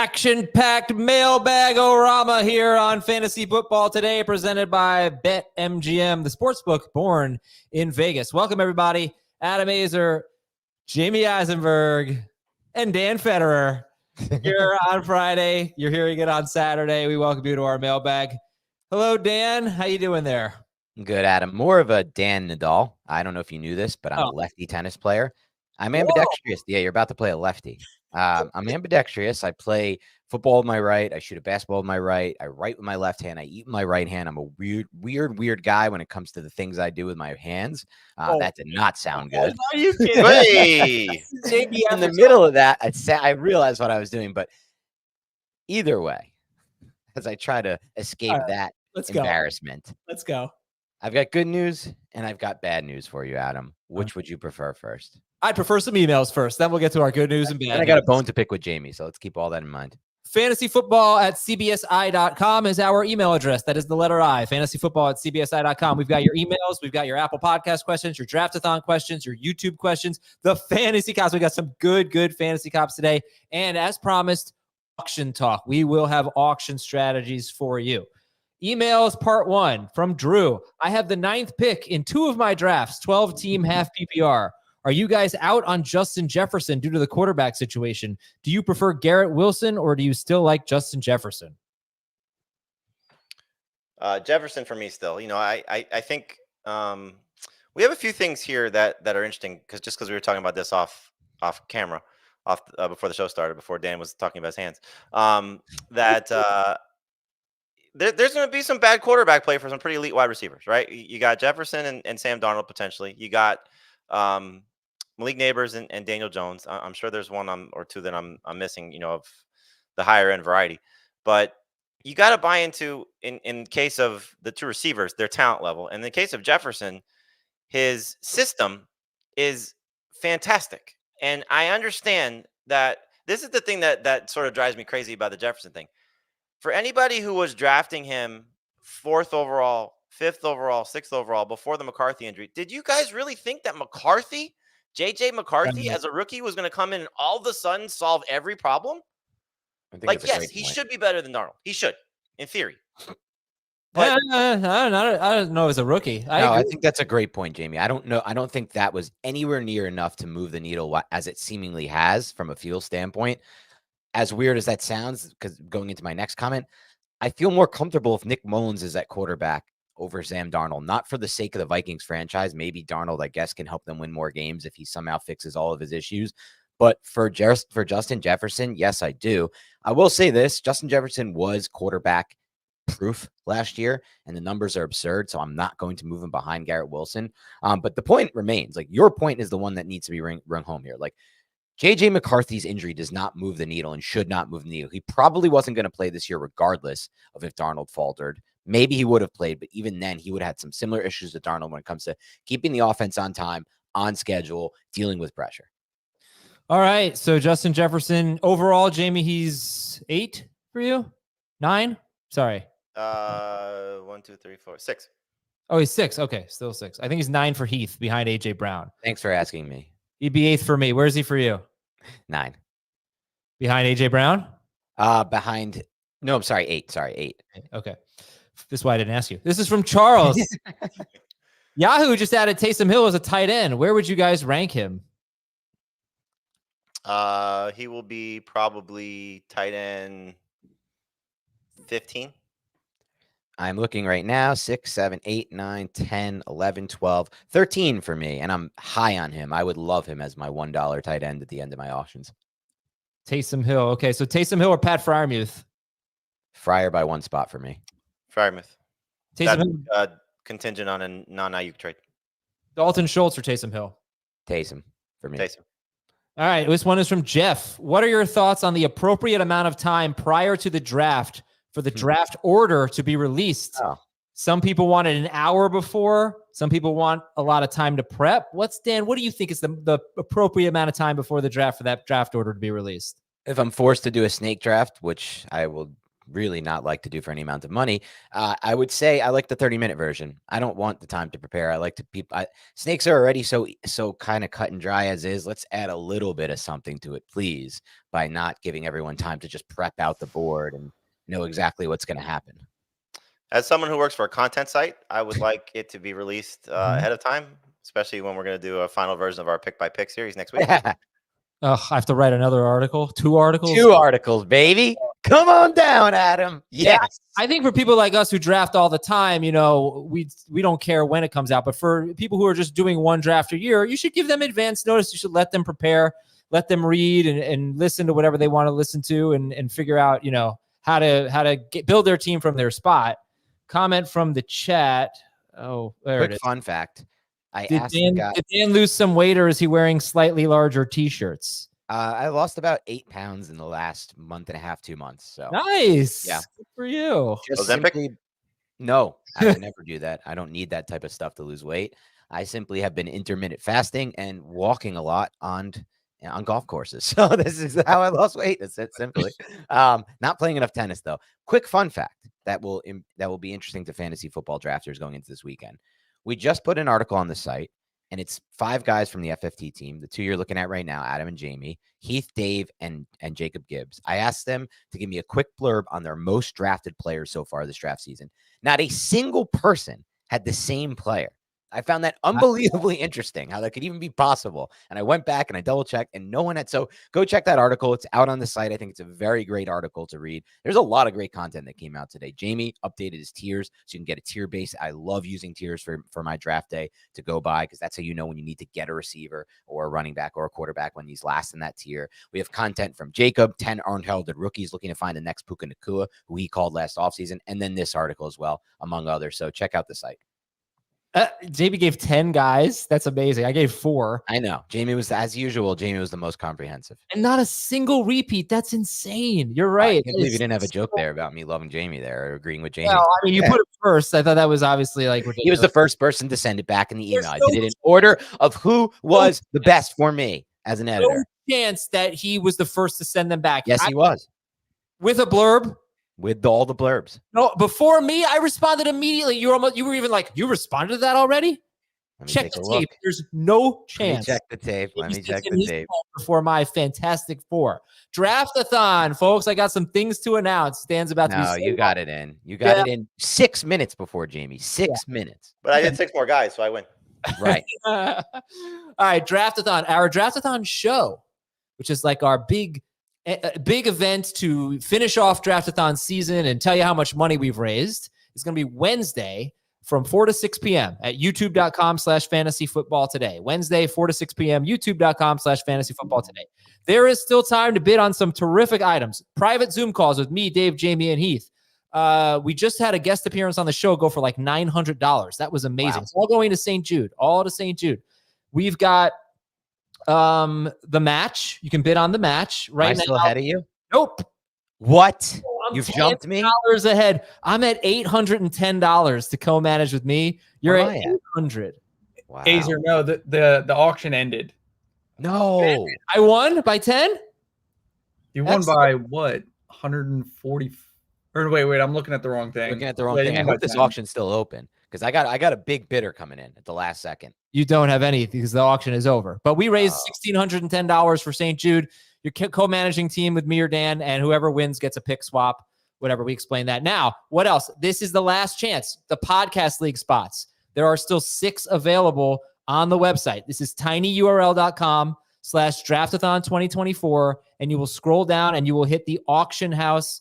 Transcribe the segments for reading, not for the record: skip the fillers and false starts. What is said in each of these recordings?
Action-packed mailbag-orama here on Fantasy Football Today, presented by BetMGM, the sportsbook born in Vegas. Welcome, everybody. Adam Azer, Jamie Eisenberg, and Dan Federer here on Friday. You're hearing it on Saturday. We welcome you to our mailbag. Hello, Dan. How you doing there? Good, Adam. More of a Dan Nadal. I don't know if you knew this, but I'm a lefty tennis player. I'm ambidextrous. Whoa. Yeah, you're about to play a lefty. I'm ambidextrous. I play football with my right. I shoot a basketball with my right. I write with my left hand. I eat with my right hand. I'm a weird guy when it comes to the things I do with my hands. That did not sound good. Are you kidding? Hey! In the middle of that, I realized what I was doing, but either way, as I try to escape that embarrassment. Let's go. I've got good news and I've got bad news for you, Adam. Which would you prefer first? I'd prefer some emails first. Then we'll get to our good news and bad news. I got a bone to pick with Jamie, so let's keep all that in mind. Fantasyfootball@cbsi.com is our email address. That is the letter I. Fantasyfootball@cbsi.com. We've got your emails. We've got your Apple Podcast questions, your Draftathon questions, your YouTube questions, the fantasy cops. We got some good fantasy cops today. And as promised, auction talk. We will have auction strategies for you. Emails part 1 from Drew. I have the 9th pick in 2 of my drafts, 12-team half PPR. Are you guys out on Justin Jefferson due to the quarterback situation? Do you prefer Garrett Wilson or do you still like Justin Jefferson? Jefferson for me still. You know, I think we have a few things here that are interesting because we were talking about this off camera, before the show started, before Dan was talking about his hands. There's going to be some bad quarterback play for some pretty elite wide receivers, right? You got Jefferson and Sam Darnold potentially. You got Malik Neighbors and Daniel Jones. I'm sure there's one or two that I'm missing, you know, of the higher end variety. But you got to buy into, in case of the 2 receivers, their talent level. And in the case of Jefferson, his system is fantastic. And I understand that this is the thing that sort of drives me crazy about the Jefferson thing. For anybody who was drafting him 4th overall, 5th overall, 6th overall before the McCarthy injury, did you guys really think that JJ McCarthy, as a rookie, was going to come in and all of a sudden solve every problem? Like, yes, he should be better than Darnold. He should, in theory. But I don't know as a rookie. I think that's a great point, Jamie. I don't know. I don't think that was anywhere near enough to move the needle as it seemingly has from a field standpoint. As weird as that sounds, because going into my next comment, I feel more comfortable if Nick Mullins is at quarterback over Sam Darnold, not for the sake of the Vikings franchise. Maybe Darnold, I guess, can help them win more games if he somehow fixes all of his issues. But for Justin Jefferson, yes, I do. I will say this. Justin Jefferson was quarterback proof last year, and the numbers are absurd, so I'm not going to move him behind Garrett Wilson. But the point remains, like, your point is the one that needs to be rung home here. Like, JJ McCarthy's injury does not move the needle and should not move the needle. He probably wasn't going to play this year regardless of if Darnold faltered. Maybe he would have played, but even then he would have had some similar issues to Darnold when it comes to keeping the offense on time, on schedule, dealing with pressure. All right. So Justin Jefferson, overall, Jamie, he's 8 for you? 9? Sorry. 1, 2, 3, 4, 6. Oh, he's 6. Okay. Still 6. I think he's 9 for Heath behind AJ Brown. Thanks for asking me. He'd be 8th for me. Where's he for you? 9. Behind AJ Brown? No, I'm sorry, 8. Sorry, 8. Okay. This is why I didn't ask you. This is from Charles. Yahoo just added Taysom Hill as a tight end. Where would you guys rank him? He will be probably tight end 15. I'm looking right now, 6, 7, 8, 9, 10, 11, 12, 13 for me, and I'm high on him. I would love him as my $1 tight end at the end of my auctions. Taysom Hill. Okay, so Taysom Hill or Pat Freiermuth? Fryer by 1 spot for me. Freiermuth. Taysom Hill. Contingent on a non-Ayuk trade. Dalton Schultz or Taysom Hill? Taysom for me. Taysom. All right, this one is from Jeff. What are your thoughts on the appropriate amount of time prior to the draft for the draft order to be released? Oh. Some people want it an hour before. Some people want a lot of time to prep. What do you think is the appropriate amount of time before the draft for that draft order to be released? If I'm forced to do a snake draft, which I will really not like to do for any amount of money. I would say I like the 30-minute version. I don't want the time to prepare. I like to snakes are already so kind of cut and dry as is. Let's add a little bit of something to it, please, by not giving everyone time to just prep out the board and know exactly what's going to happen. As someone who works for a content site, I would like it to be released ahead of time, especially when we're going to do a final version of our pick by pick series next week. I have to write another article, 2 articles. 2 articles, baby. Come on down, Adam. Yes. Yeah, I think for people like us who draft all the time, we don't care when it comes out. But for people who are just doing one draft a year, you should give them advance notice. You should let them prepare, let them read and listen to whatever they want to listen to and figure out, how to build their team from their spot. Comment from the chat. Oh, there it is. Fun fact. Did Dan lose some weight, or is he wearing slightly larger t-shirts? I lost about 8 pounds in the last month and a half, 2 months. So nice. Yeah. Good for you. No, I would never do that. I don't need that type of stuff to lose weight. I simply have been intermittent fasting and walking a lot on golf courses. So this is how I lost weight. That's it, simply. Not playing enough tennis, though. Quick fun fact that will be interesting to fantasy football drafters going into this weekend. We just put an article on the site, and it's 5 guys from the FFT team, the 2 you're looking at right now, Adam and Jamie, Heath, Dave, and Jacob Gibbs. I asked them to give me a quick blurb on their most drafted players so far this draft season. Not a single person had the same player. I found that unbelievably interesting, how that could even be possible. And I went back and I double checked, and no one had. So go check that article. It's out on the site. I think it's a very great article to read. There's a lot of great content that came out today. Jamie updated his tiers, so you can get a tier base. I love using tiers for my draft day to go by, because that's how you know when you need to get a receiver or a running back or a quarterback when he's last in that tier. We have content from Jacob, 10 unheralded rookies looking to find the next Puka Nacua, who he called last offseason, and then this article as well, among others. So check out the site. JB gave 10 guys. That's amazing. I gave 4. I know. Jamie was, as usual, the most comprehensive. And not a single repeat. That's insane. You're right. I can't believe you didn't have a joke there about me loving Jamie there, or agreeing with Jamie. Well, I mean, you put it first. I thought that was obviously like ridiculous. He was the first person to send it back in the email. I did it in order of who was the best for me as an editor. No chance that he was the first to send them back. Yes, he was. With a blurb? With all the blurbs. No, before me, I responded immediately. You were even like, you responded to that already? Check the tape. There's no chance. Let me check the tape. Before my Fantastic Four. Draftathon, folks. I got some things to announce. Dan's about to be. No, you got it in. You got it in 6 minutes before Jamie. 6 minutes. But I did 6 more guys, so I win. Right. All right, Draftathon. Our Draftathon show, which is like our big event to finish off Draftathon season and tell you how much money we've raised. It's going to be Wednesday from 4 to 6 p.m. at youtube.com/fantasyfootball today. Wednesday, 4 to 6 p.m., youtube.com/fantasyfootball today. There is still time to bid on some terrific items. Private Zoom calls with me, Dave, Jamie, and Heath. We just had a guest appearance on the show go for like $900. That was amazing. Wow. It's all going to St. Jude. All to St. Jude. We've got the match. You can bid on the match right now. Still ahead of you? Nope. What? You've jumped me? $10 ahead. I'm at $810 to co-manage with me. You're at $800. Wow. Azer, no, the auction ended. No. I won by 10? You won by what? 140. Or wait, I'm looking at the wrong thing. Looking at the wrong thing. I hope this auction's still open, because I got a big bidder coming in at the last second. You don't have any because the auction is over. But we raised $1,610 for St. Jude. Your co-managing team with me or Dan, and whoever wins gets a pick swap, whatever. We explain that. Now, what else? This is the last chance. The podcast league spots. There are still 6 available on the website. This is tinyurl.com/draftathon 2024, and you will scroll down and you will hit the auction house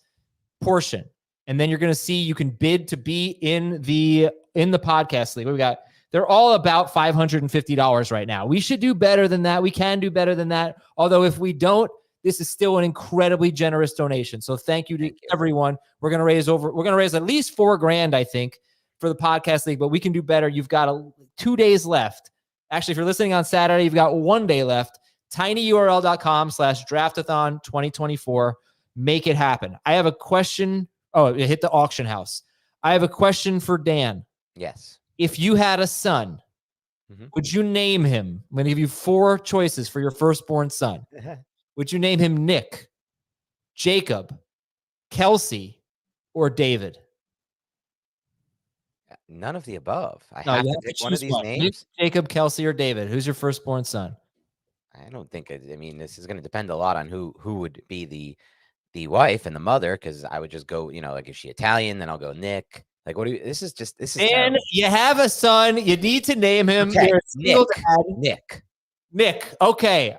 portion. And then you're going to see you can bid to be in the podcast league. What we got? They're all about $550 right now. We should do better than that. We can do better than that. Although if we don't, this is still an incredibly generous donation. So thank you to everyone. We're going to raise at least $4,000, I think, for the podcast league, but we can do better. You've got 2 days left. Actually, if you're listening on Saturday, you've got 1 day left. tinyurl.com/draftathon 2024. Make it happen. I have a question. Oh, it hit the auction house. I have a question for Dan. Yes. If you had a son, would you name him? I'm going to give you 4 choices for your firstborn son. Would you name him Nick, Jacob, Kelsey, or David? None of the above. I No, have you to have to pick one of choose these one. names. Jacob, Kelsey, or David? Who's your firstborn son? I don't think. I mean, this is going to depend a lot on who would be the wife and the mother, because I would just go, like, is she Italian? Then I'll go Nick. Like, what do you? This is And terrible. you have a son. You need to name him. Okay, You're a single dad. Nick. Nick. Okay.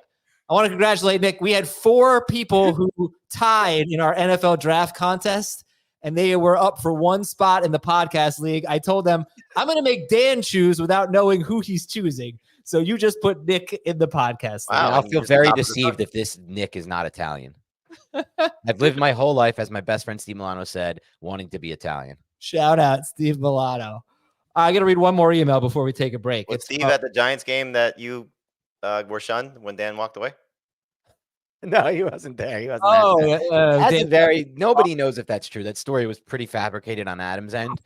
I want to congratulate Nick. We had 4 people who tied in our NFL draft contest, and they were up for one spot in the podcast league. I told them, I'm going to make Dan choose without knowing who he's choosing. So you just put Nick in the podcast league. Wow. I'll and feel you're very top of the deceived if this Nick is not Italian. I've lived my whole life, as my best friend Steve Milano said, wanting to be Italian. Shout out Steve Milano. I got to read one more email before we take a break. Was Steve at the Giants game that you were shunned when Dan walked away? No, he wasn't there. He wasn't. Nobody knows if that's true. That story was pretty fabricated on Adam's end.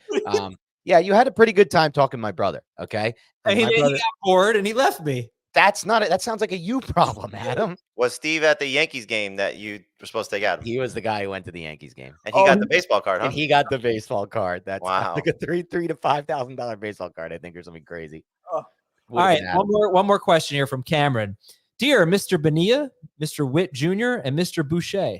Yeah, you had a pretty good time talking to my brother. Okay, and he got bored and he left me. That's not it. That sounds like a you problem, Adam. Was Steve at the Yankees game that you were supposed to take out? He was the guy who went to the Yankees game, and he got the baseball card. Huh? And he got the baseball card. That's wow, like a $3,000 to $5,000 baseball card, I think, or something crazy. Oh. All right, one more question here from Cameron. Dear Mr. Bonilla, Mr. Witt Jr., and Mr. Boucher.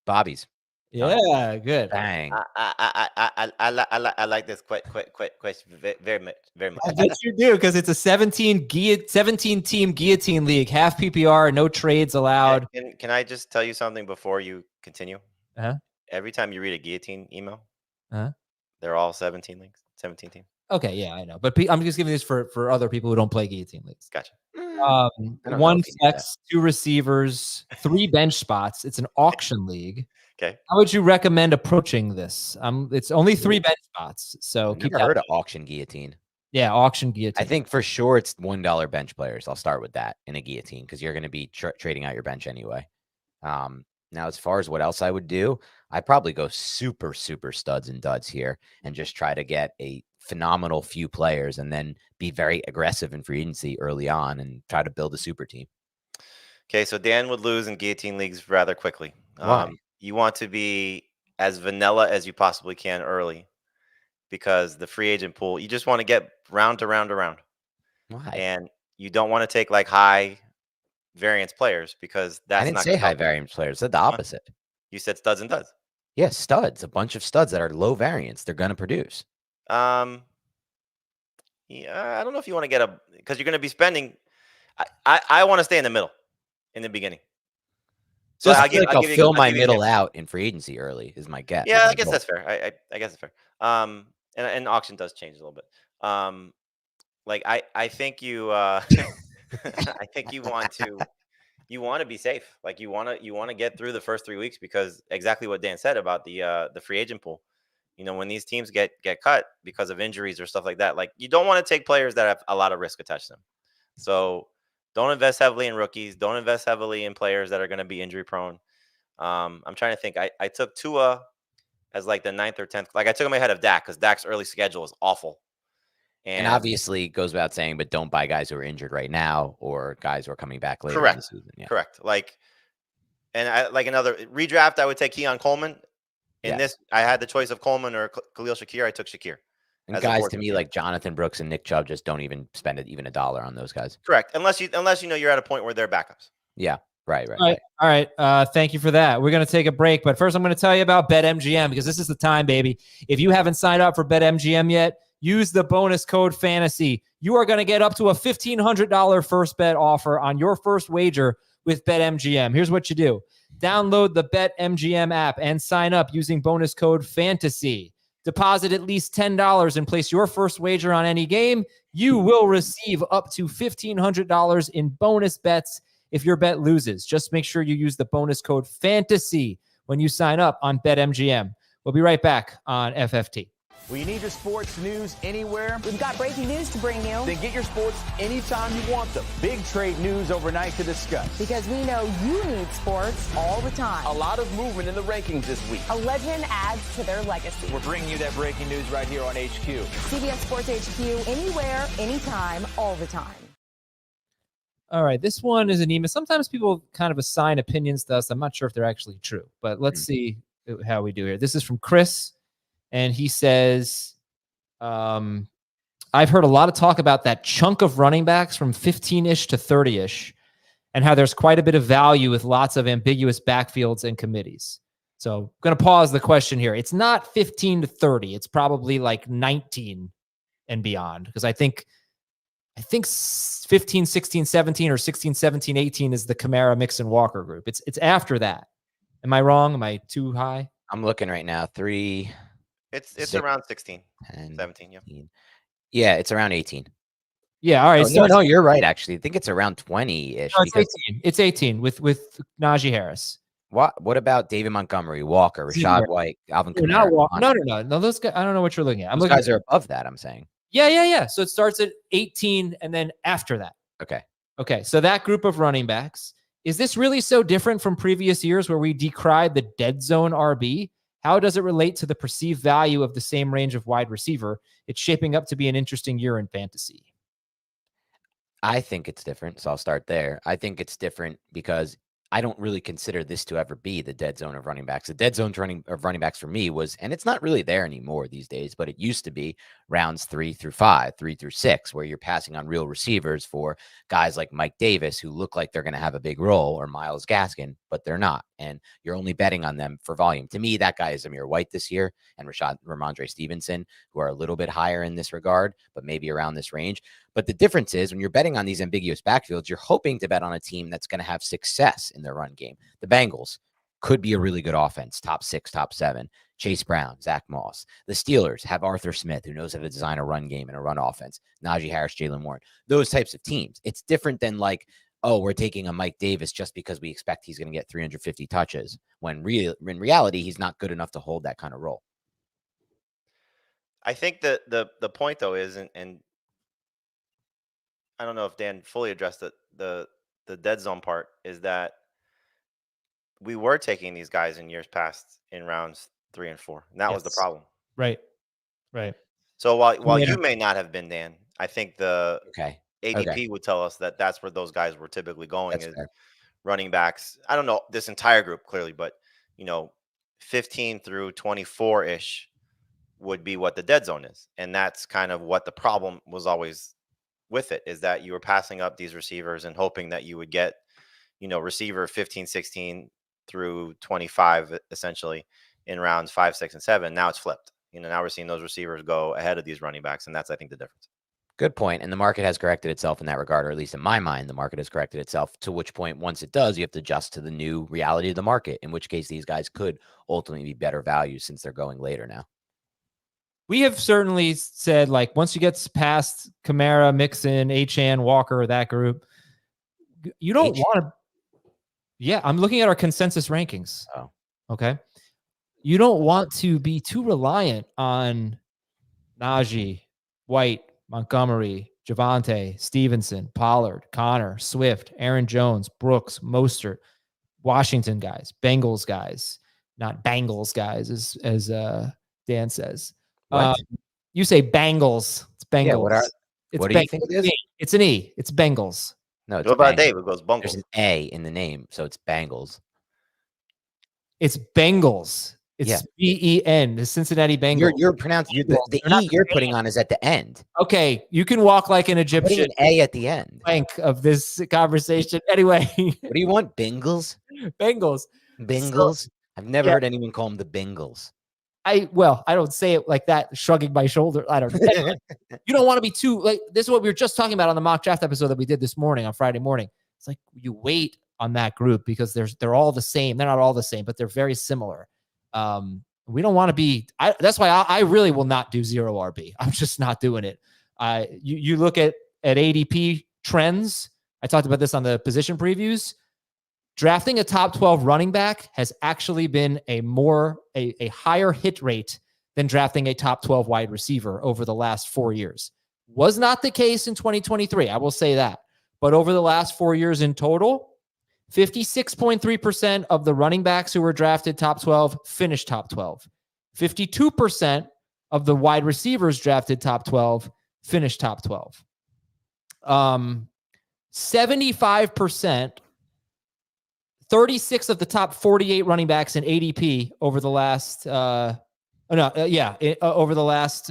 Bobby's. Yeah, good. Bang. I like this question very much. I bet you do, because it's a 17 team guillotine league, half PPR, no trades allowed. Can I just tell you something before you continue? Uh-huh. Every time you read a guillotine email, uh-huh, they're all 17 leagues, 17 teams. Okay, yeah, I know, but I'm just giving this for other people who don't play guillotine leagues. Gotcha. 1 flex, 2 receivers, 3 bench spots. It's an auction league. Okay. How would you recommend approaching this? It's only 3 bench spots, so I've never heard of auction guillotine. Yeah, auction guillotine. I think for sure it's $1 bench players. I'll start with that in a guillotine, because you're going to be trading out your bench anyway. Now, as far as what else I would do, I'd probably go super studs and duds here and just try to get a phenomenal few players and then be very aggressive in free agency early on and try to build a super team. Okay, so Dan would lose in guillotine leagues rather quickly. Why? You want to be as vanilla as you possibly can early, because the free agent pool, you just want to get round to round to round. Why? And you don't want to take like high variance players, because that's I didn't not say high variance players. I said the opposite. You said studs and duds. Yeah, studs. A bunch of studs that are low variance. They're going to produce. Yeah, I don't know if you want to get because you're going to be spending. I want to stay in the middle in the beginning. So I'll fill my middle out in free agency early is my guess. Yeah, I guess that's fair. I guess it's fair. And auction does change a little bit. Like I think you I think you want to be safe. Like you want to get through the first 3 weeks, because exactly what Dan said about the free agent pool. When these teams get cut because of injuries or stuff like that, like you don't want to take players that have a lot of risk attached to them. So don't invest heavily in rookies. Don't invest heavily in players that are going to be injury prone. I'm trying to think. I took Tua as like the 9th or 10th. Like I took him ahead of Dak, because Dak's early schedule is awful. And obviously it goes without saying, but don't buy guys who are injured right now or guys who are coming back later in the season. Yeah. Correct. Like another redraft, I would take Keon Coleman. In this, I had the choice of Coleman or Khalil Shakir. I took Shakir. And guys to me like Jonathan Brooks and Nick Chubb, just don't even spend even $1 on those guys. Correct. Unless you're at a point where they're backups. Yeah. Right. All right. Thank you for that. We're going to take a break, but first I'm going to tell you about BetMGM, because this is the time, baby. If you haven't signed up for BetMGM yet, use the bonus code FANTASY. You are going to get up to a $1,500 first bet offer on your first wager with BetMGM. Here's what you do. Download the BetMGM app and sign up using bonus code FANTASY. Deposit at least $10 and place your first wager on any game. You will receive up to $1,500 in bonus bets if your bet loses. Just make sure you use the bonus code FANTASY when you sign up on BetMGM. We'll be right back on FFT. Well, you need your sports news anywhere? We've got breaking news to bring you. Then get your sports anytime you want them. Big trade news overnight to discuss. Because we know you need sports all the time. A lot of movement in the rankings this week. A legend adds to their legacy. We're bringing you that breaking news right here on HQ. CBS Sports HQ, anywhere, anytime, all the time. All right, this one is an email. Sometimes people kind of assign opinions to us. I'm not sure if they're actually true, but let's see how we do here. This is from Chris, and he says, I've heard a lot of talk about that chunk of running backs from 15-ish to 30-ish, and how there's quite a bit of value with lots of ambiguous backfields and committees. So I'm going to pause the question here. It's not 15 to 30. It's probably like 19 and beyond, because I think 15, 16, 17 or 16, 17, 18 is the Kamara, Mixon, Walker group. It's after that. Am I wrong? Am I too high? I'm looking right now. It's 6, around 16, 10, 17. Yeah. 18. Yeah, it's around 18. Yeah. All right. No, you're right. Actually, I think it's around 20-ish. No, it's 18. It's 18 with Najee Harris. What about David Montgomery, Walker, Rashad White, Alvin Kamara? No. Those guys, I don't know what you're looking at. Those guys are above that, I'm saying. Yeah. So it starts at 18 and then after that. Okay. So that group of running backs, is this really so different from previous years where we decried the dead zone RB? How does it relate to the perceived value of the same range of wide receiver? It's shaping up to be an interesting year in fantasy. I think it's different, so I'll start there. I think it's different because I don't really consider this to ever be the dead zone of running backs. The dead zone of running backs for me was, and it's not really there anymore these days, but it used to be rounds 3 through 5, 3 through 6, where you're passing on real receivers for guys like Mike Davis, who look like they're going to have a big role, or Myles Gaskin, but they're not. And you're only betting on them for volume. To me, that guy is Amir White this year, and Ramondre Stevenson, who are a little bit higher in this regard, but maybe around this range. But the difference is when you're betting on these ambiguous backfields, you're hoping to bet on a team that's going to have success in their run game. The Bengals could be a really good offense, top 6, top 7. Chase Brown, Zach Moss. The Steelers have Arthur Smith, who knows how to design a run game and a run offense. Najee Harris, Jaylen Warren. Those types of teams. It's different than like, oh, we're taking a Mike Davis just because we expect he's going to get 350 touches, when in reality, he's not good enough to hold that kind of role. I think that the point though is, and I don't know if Dan fully addressed the dead zone part, is that we were taking these guys in years past in rounds 3 and 4. And that was the problem. Right. So while you may not have been, Dan, I think the ADP would tell us that that's where those guys were typically going, is running backs. I don't know this entire group clearly, but 15 through 24-ish would be what the dead zone is. And that's kind of what the problem was always with it, is that you were passing up these receivers and hoping that you would get, receiver 15, 16 through 25, essentially in rounds 5, 6, and 7. Now it's flipped. Now we're seeing those receivers go ahead of these running backs. And that's, I think, the difference. Good point. And the market has corrected itself in that regard, or at least in my mind, the market has corrected itself, to which point, once it does, you have to adjust to the new reality of the market, in which case these guys could ultimately be better value since they're going later now. We have certainly said, like, once you get past Kamara, Mixon, Achane, Walker, that group, you don't want to. Yeah, I'm looking at our consensus rankings. Oh, okay. You don't want to be too reliant on Najee, White, Montgomery, Javonte, Stevenson, Pollard, Connor, Swift, Aaron Jones, Brooks, Mostert, Washington guys, Bengals guys, not Bengals guys, as Dan says. You say Bengals. It's Bengals. Yeah, what do you think it is? It's an E. It's Bengals. No, it's what about Bengals. Dave? It goes Bungles. There's an A in the name, so it's Bengals. It's Bengals. It's B-E-N, the Cincinnati Bengals. You're pronouncing the E you're putting on is at the end. Okay, you can walk like an Egyptian. Putting an A at the end. Blank of this conversation. Anyway. What do you want? Bengals? Bengals. Bengals? I've never heard anyone call them the Bengals. I don't say it like that, shrugging my shoulder. I don't know. You don't want to be too, like, this is what we were just talking about on the mock draft episode that we did this morning on Friday morning. It's like you wait on that group because they're all the same. They're not all the same, but they're very similar. We don't want to be, that's why I really will not do zero RB. I'm just not doing it. You look at ADP trends. I talked about this on the position previews. Drafting a top 12 running back has actually been a higher hit rate than drafting a top 12 wide receiver over the last 4 years. Was not the case in 2023. I will say that. But over the last 4 years in total, 56.3% of the running backs who were drafted top 12 finished top 12. 52% of the wide receivers drafted top 12 finished top 12. 75%, 36 of the top 48 running backs in ADP over the last over the last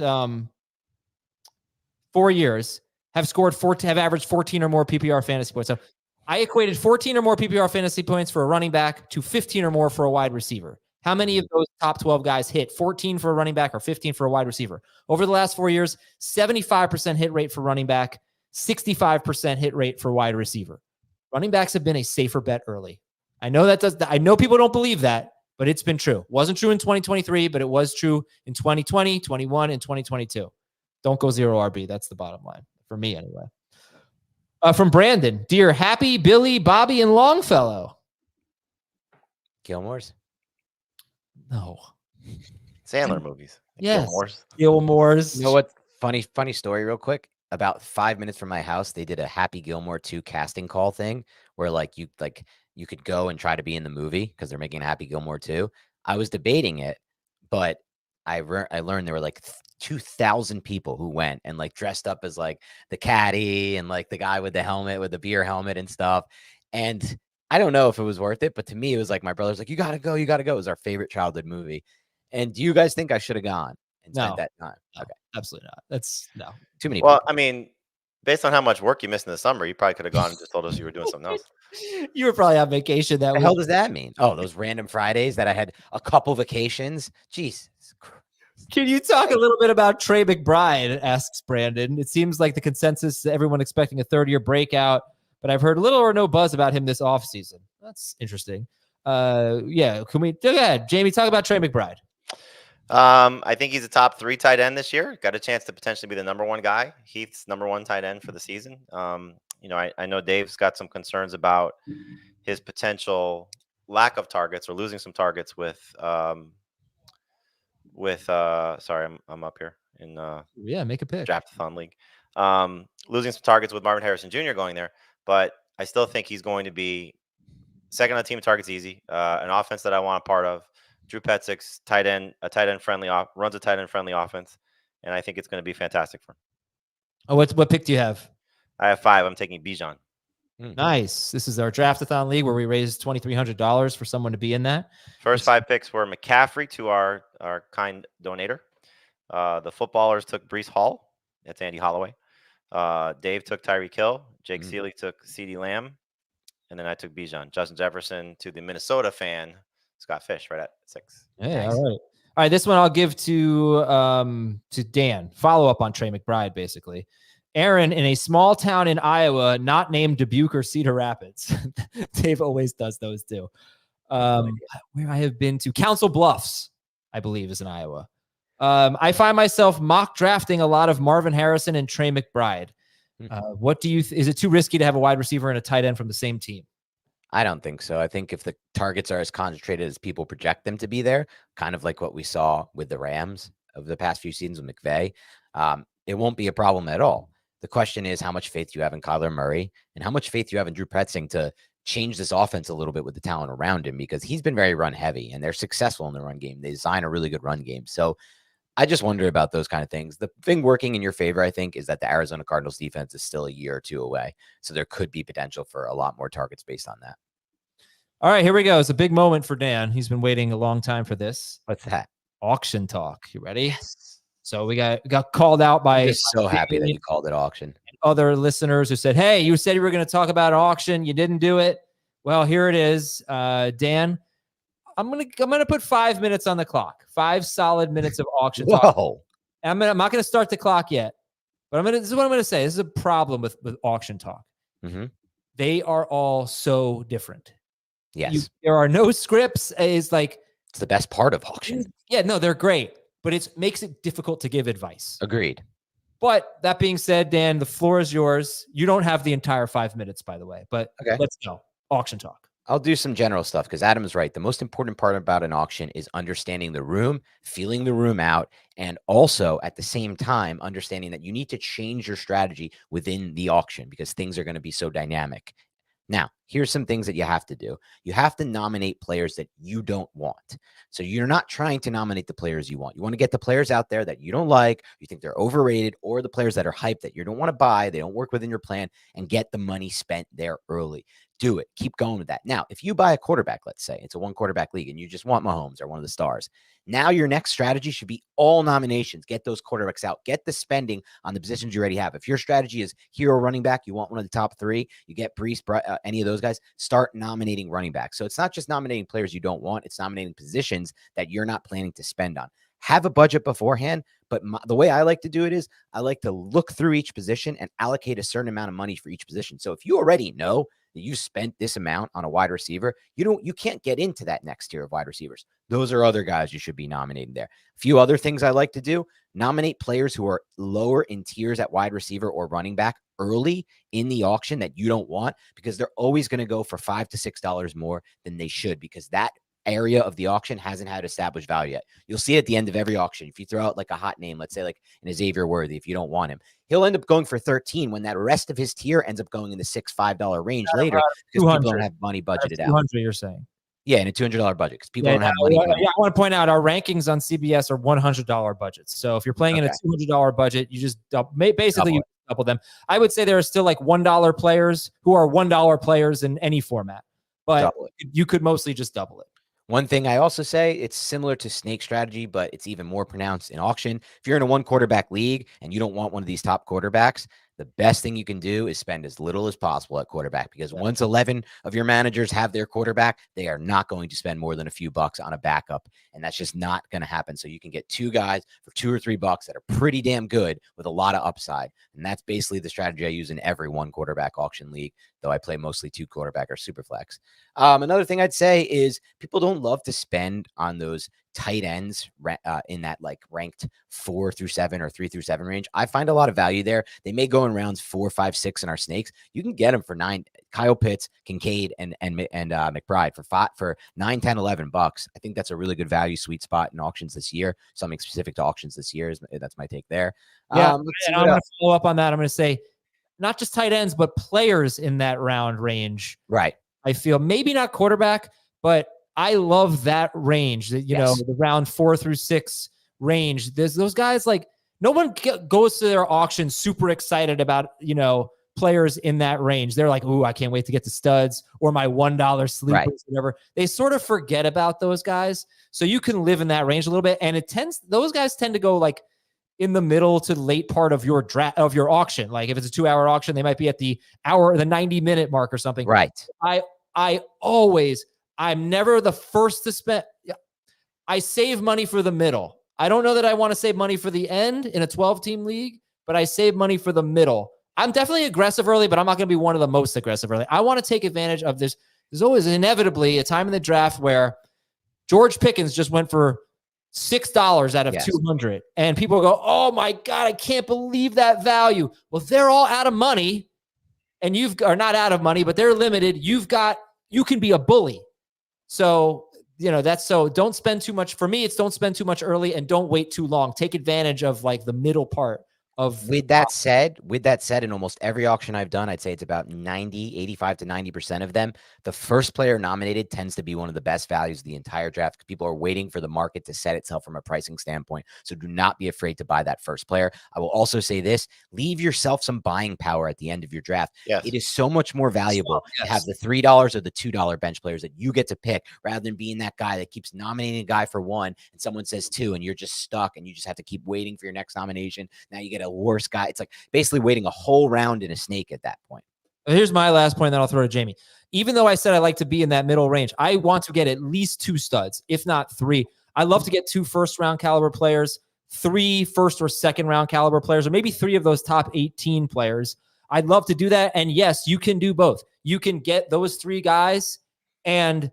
4 years have averaged 14 or more PPR fantasy points. So I equated 14 or more PPR fantasy points for a running back to 15 or more for a wide receiver. How many of those top 12 guys hit 14 for a running back or 15 for a wide receiver? Over the last 4 years, 75% hit rate for running back, 65% hit rate for wide receiver. Running backs have been a safer bet early. I know people don't believe that, but it's been true. Wasn't true in 2023, but it was true in 2020, 21, and 2022. Don't go zero RB. That's the bottom line for me anyway. From Brandon, dear Happy, Billy, Bobby, and Longfellow. Gilmore's? No. Sandler movies. Yes. Gilmore's. You know what? Funny story real quick. About 5 minutes from my house, they did a Happy Gilmore 2 casting call thing where you could go and try to be in the movie because they're making a Happy Gilmore 2. I was debating it, but I learned there were like 2,000 people who went and like dressed up as like the caddy and like the guy with the helmet, with the beer helmet and stuff. And I don't know if it was worth it, but to me, it was like my brother's like, you got to go. It was our favorite childhood movie. And do you guys think I should have gone and spent that time? No, okay. Absolutely not. That's no. Too many Well, people. I mean, based on how much work you missed in the summer, you probably could have gone and just told us you were doing something else. You were probably on vacation that What the week. hell does that mean? Oh, those random Fridays that I had a couple vacations. Jesus Christ. Can you talk a little bit about Trey McBride, asks Brandon. It seems like the consensus, everyone expecting a third-year breakout, but I've heard little or no buzz about him this offseason. That's interesting. Go ahead, Jamie, talk about Trey McBride. I think he's a top 3 tight end this year. Got a chance to potentially be the number 1 guy. Heath's number 1 tight end for the season. I know Dave's got some concerns about his potential lack of targets or losing some targets with sorry, I'm up here in Make a pick. Draftathon league. Losing some targets with Marvin Harrison Jr. going there, but I still think he's going to be second on the team in targets easy. An offense that I want a part of. Drew Petzik's runs a tight end friendly offense, and I think it's going to be fantastic for him. Oh, what pick do you have? I have 5. I'm taking Bijan. Nice. This is our Draftathon league where we raised $2,300 for someone to be in that. First 5 picks were McCaffrey to our kind donator. The footballers took Breece Hall. That's Andy Holloway. Dave took Tyreek Hill. Jake Seeley took CeeDee Lamb. And then I took Bijan. Justin Jefferson to the Minnesota fan, Scott Fish, right at 6. Yeah, nice. All right. This one I'll give to Dan. Follow up on Trey McBride, basically. Aaron, in a small town in Iowa, not named Dubuque or Cedar Rapids. Dave always does those too. Where I have been to Council Bluffs, I believe, is in Iowa. I find myself mock drafting a lot of Marvin Harrison and Trey McBride. What do you? Is it too risky to have a wide receiver and a tight end from the same team? I don't think so. I think if the targets are as concentrated as people project them to be there, kind of like what we saw with the Rams of the past few seasons with McVay, it won't be a problem at all. The question is how much faith you have in Kyler Murray and how much faith you have in Drew Petzing to change this offense a little bit with the talent around him, because he's been very run heavy and they're successful in the run game. They design a really good run game. So I just wonder about those kind of things. The thing working in your favor, I think, is that the Arizona Cardinals defense is still a year or 2 away. So there could be potential for a lot more targets based on that. All right, here we go. It's a big moment for Dan. He's been waiting a long time for this. What's that? Auction talk. You ready? Yes. So we got called out by. I'm so happy that you called it auction. Other listeners who said, "Hey, you said you were going to talk about auction. You didn't do it." Well, here it is, Dan. I'm gonna put 5 minutes on the clock. 5 solid minutes of auction talk. Whoa. I'm not gonna start the clock yet, but this is what I'm gonna say. This is a problem with auction talk. Mm-hmm. They are all so different. Yes. There are no scripts. It's the best part of auction. Yeah, no, they're great, but it makes it difficult to give advice. Agreed. But that being said, Dan, the floor is yours. You don't have the entire 5 minutes, by the way, but okay. Let's go. Auction talk. I'll do some general stuff because Adam's right. The most important part about an auction is understanding the room, feeling the room out, and also at the same time, understanding that you need to change your strategy within the auction because things are going to be so dynamic. Now, here's some things that you have to do. You have to nominate players that you don't want. So you're not trying to nominate the players you want. You want to get the players out there that you don't like, you think they're overrated, or the players that are hyped that you don't want to buy, they don't work within your plan, and get the money spent there early. Do it. Keep going with that. Now, if you buy a quarterback, let's say it's a 1 quarterback league and you just want Mahomes or one of the stars, now your next strategy should be all nominations. Get those quarterbacks out. Get the spending on the positions you already have. If your strategy is hero running back, you want one of the top 3, you get Brees, any of those guys, start nominating running backs. So it's not just nominating players you don't want, it's nominating positions that you're not planning to spend on. Have a budget beforehand, but the way I like to do it is I like to look through each position and allocate a certain amount of money for each position. So if you already know that you spent this amount on a wide receiver, you can't get into that next tier of wide receivers. Those are other guys you should be nominating there. A few other things I like to do: nominate players who are lower in tiers at wide receiver or running back early in the auction that you don't want, because they're always going to go for $5 to $6 more than they should, because that area of the auction hasn't had established value yet. You'll see at the end of every auction, if you throw out like a hot name, let's say like an Xavier Worthy, if you don't want him, he'll end up going for 13 when that rest of his tier ends up going in the $6-5 range later, because people don't have money budgeted out. 200, you're saying? Yeah, in a $200 budget, because people don't have money. Yeah, I want to point out our rankings on CBS are $100 budgets. So if you're playing in a $200 budget, you just basically double them. I would say there are still like $1 players who are $1 players in any format, but you could mostly just double it. One thing I also say, it's similar to snake strategy, but it's even more pronounced in auction. If you're in a 1 quarterback league and you don't want one of these top quarterbacks, the best thing you can do is spend as little as possible at quarterback, because once 11 of your managers have their quarterback, they are not going to spend more than a few bucks on a backup. And that's just not going to happen. So you can get 2 guys for $2 or $3 that are pretty damn good with a lot of upside. And that's basically the strategy I use in every 1 quarterback auction league, though I play mostly 2 quarterback or super flex. Another thing I'd say is people don't love to spend on those tight ends in that like ranked 4 through 7 or 3 through 7 range. I find a lot of value there. They may go in rounds 4, 5, 6 in our snakes. You can get them for 9. Kyle Pitts, Kincaid, and McBride for 9, 10, $11. I think that's a really good value sweet spot in auctions this year. Something specific to auctions this year that's my take there. Yeah, and I'm going to follow up on that. I'm going to say not just tight ends, but players in that round range. Right. I feel maybe not quarterback, but I love that range, that, you know, the round 4 through 6 range. There's those guys, like, no one goes to their auction super excited about, you know, players in that range. They're like, ooh, I can't wait to get the studs or my $1 sleepers, whatever. They sort of forget about those guys. So you can live in that range a little bit. And those guys tend to go like in the middle to late part of your draft, of your auction. Like if it's a 2-hour auction, they might be at the 90-minute mark or something. Right. I'm never the first to spend. I save money for the middle. I don't know that I want to save money for the end in a 12-team league, but I save money for the middle. I'm definitely aggressive early, but I'm not going to be one of the most aggressive early. I want to take advantage of this. There's always inevitably a time in the draft where George Pickens just went for $6 out of 200. And people go, oh my God, I can't believe that value. Well, they're all out of money, and are not out of money, but they're limited. You can be a bully. So, you know, don't spend too much. For me, it's don't spend too much early and don't wait too long. Take advantage of like the middle part of. With that said, in almost every auction I've done, I'd say it's about 85 to 90% of them, the first player nominated tends to be one of the best values of the entire draft, because people are waiting for the market to set itself from a pricing standpoint. So do not be afraid to buy that first player. I will also say this: leave yourself some buying power at the end of your draft. Yes. It is so much more valuable to have the $3 or the $2 bench players that you get to pick, rather than being that guy that keeps nominating a guy for 1 and someone says 2 and you're just stuck and you just have to keep waiting for your next nomination. Now you get a worse guy. It's like basically waiting a whole round in a snake at that point. Here's my last point, then I'll throw to Jamie. Even though I said I like to be in that middle range, I want to get at least 2 studs, if not 3. I love to get 2 first-round caliber players, 3 first or second-round caliber players, or maybe 3 of those top 18 players. I'd love to do that. And yes, you can do both. You can get those 3 guys and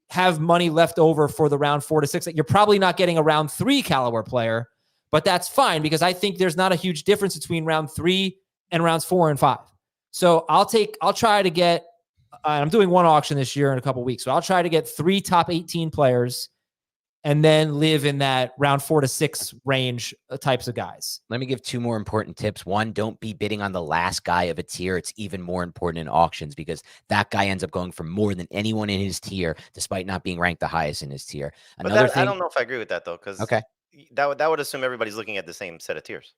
have money left over for the round 4 to 6. You're probably not getting a round 3 caliber player, but that's fine, because I think there's not a huge difference between round 3 and rounds 4 and 5. So I'll try to get, I'm doing one auction this year in a couple of weeks, so I'll try to get 3 top 18 players and then live in that round 4 to 6 range types of guys. Let me give 2 more important tips. 1, don't be bidding on the last guy of a tier. It's even more important in auctions because that guy ends up going for more than anyone in his tier, despite not being ranked the highest in his tier. Another thing, I don't know if I agree with that though, because okay. that would assume everybody's looking at the same set of tiers.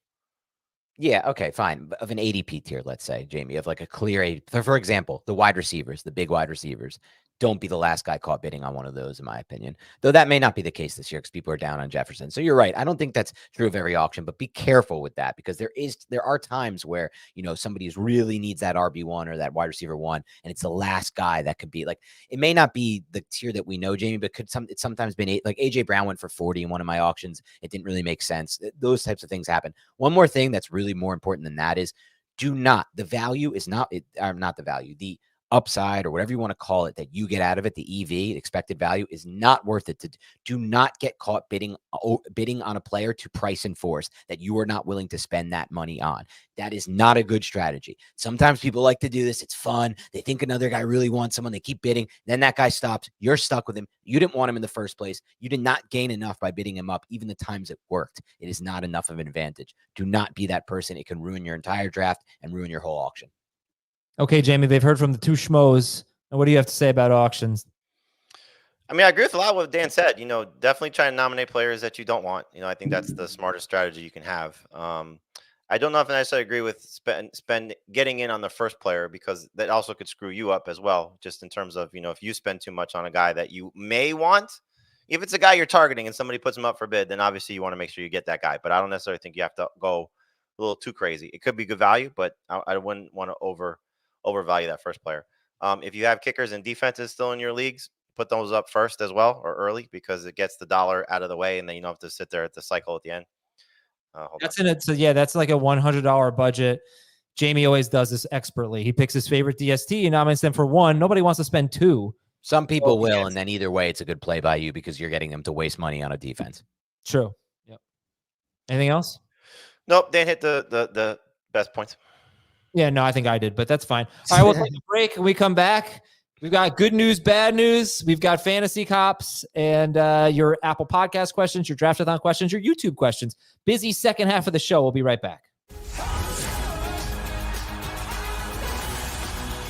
Yeah, okay, fine. Of an ADP tier, let's say, Jamie, of like a clear ADP. For example, the wide receivers, the big wide receivers. Don't be the last guy caught bidding on one of those, in my opinion. Though that may not be the case this year because people are down on Jefferson. So you're right. I don't think that's true of every auction, but be careful with that because there are times where, somebody really needs that RB1 or that wide receiver 1, and it's the last guy that could be like, it may not be the tier that we know, Jamie, but it's sometimes been like AJ Brown went for 40 in one of my auctions. It didn't really make sense. Those types of things happen. One more thing that's really more important than that is the value is not the value. The upside or whatever you want to call it that you get out of it, the EV, the expected value, is not worth it. Do not get caught bidding on a player to price and force that you are not willing to spend that money on. That is not a good strategy. Sometimes people like to do this. It's fun. They think another guy really wants someone. They keep bidding. Then that guy stops. You're stuck with him. You didn't want him in the first place. You did not gain enough by bidding him up. Even the times it worked, it is not enough of an advantage. Do not be that person. It can ruin your entire draft and ruin your whole auction. Okay, Jamie, they've heard from the 2 schmoes. And what do you have to say about auctions? I mean, I agree with a lot of what Dan said. Definitely try to nominate players that you don't want. I think that's the smartest strategy you can have. I don't know if I necessarily agree with spend getting in on the first player because that also could screw you up as well. Just in terms of, if you spend too much on a guy that you may want, if it's a guy you're targeting and somebody puts him up for bid, then obviously you want to make sure you get that guy. But I don't necessarily think you have to go a little too crazy. It could be good value, but I wouldn't want to overvalue that first player. If you have kickers and defenses still in your leagues, put those up first as well or early because it gets the dollar out of the way and then you don't have to sit there at the cycle at the end. That's like a $100 budget. Jamie always does this expertly. He picks his favorite DST and nominates them for 1. Nobody wants to spend 2. Some people will, and then either way, it's a good play by you because you're getting them to waste money on a defense. True. Yep. Anything else? Nope. Dan hit the best points. Yeah, no, I think I did, but that's fine. All right, we'll take a break. When we come back, we've got good news, bad news. We've got fantasy cops and your Apple Podcast questions, your Draftathon questions, your YouTube questions. Busy second half of the show. We'll be right back.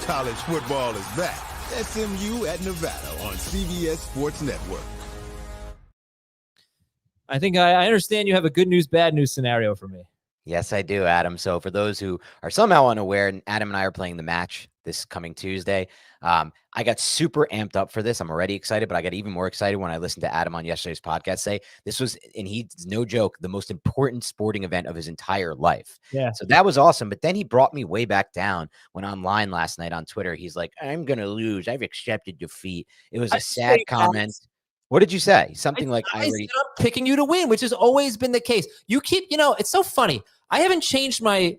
College football is back. SMU at Nevada on CBS Sports Network. I think I understand you have a good news, bad news scenario for me. Yes, I do, Adam. So for those who are somehow unaware, Adam and I are playing the match this coming Tuesday. I got super amped up for this. I'm already excited, but I got even more excited when I listened to Adam on yesterday's podcast say this was, and he's no joke, the most important sporting event of his entire life. Yeah. So that was awesome. But then he brought me way back down when online last night on Twitter. He's like, I'm going to lose. I've accepted defeat. It was a sad comment. What did you say? Something like I said I'm picking you to win, which has always been the case. You keep, it's so funny. I haven't changed. Why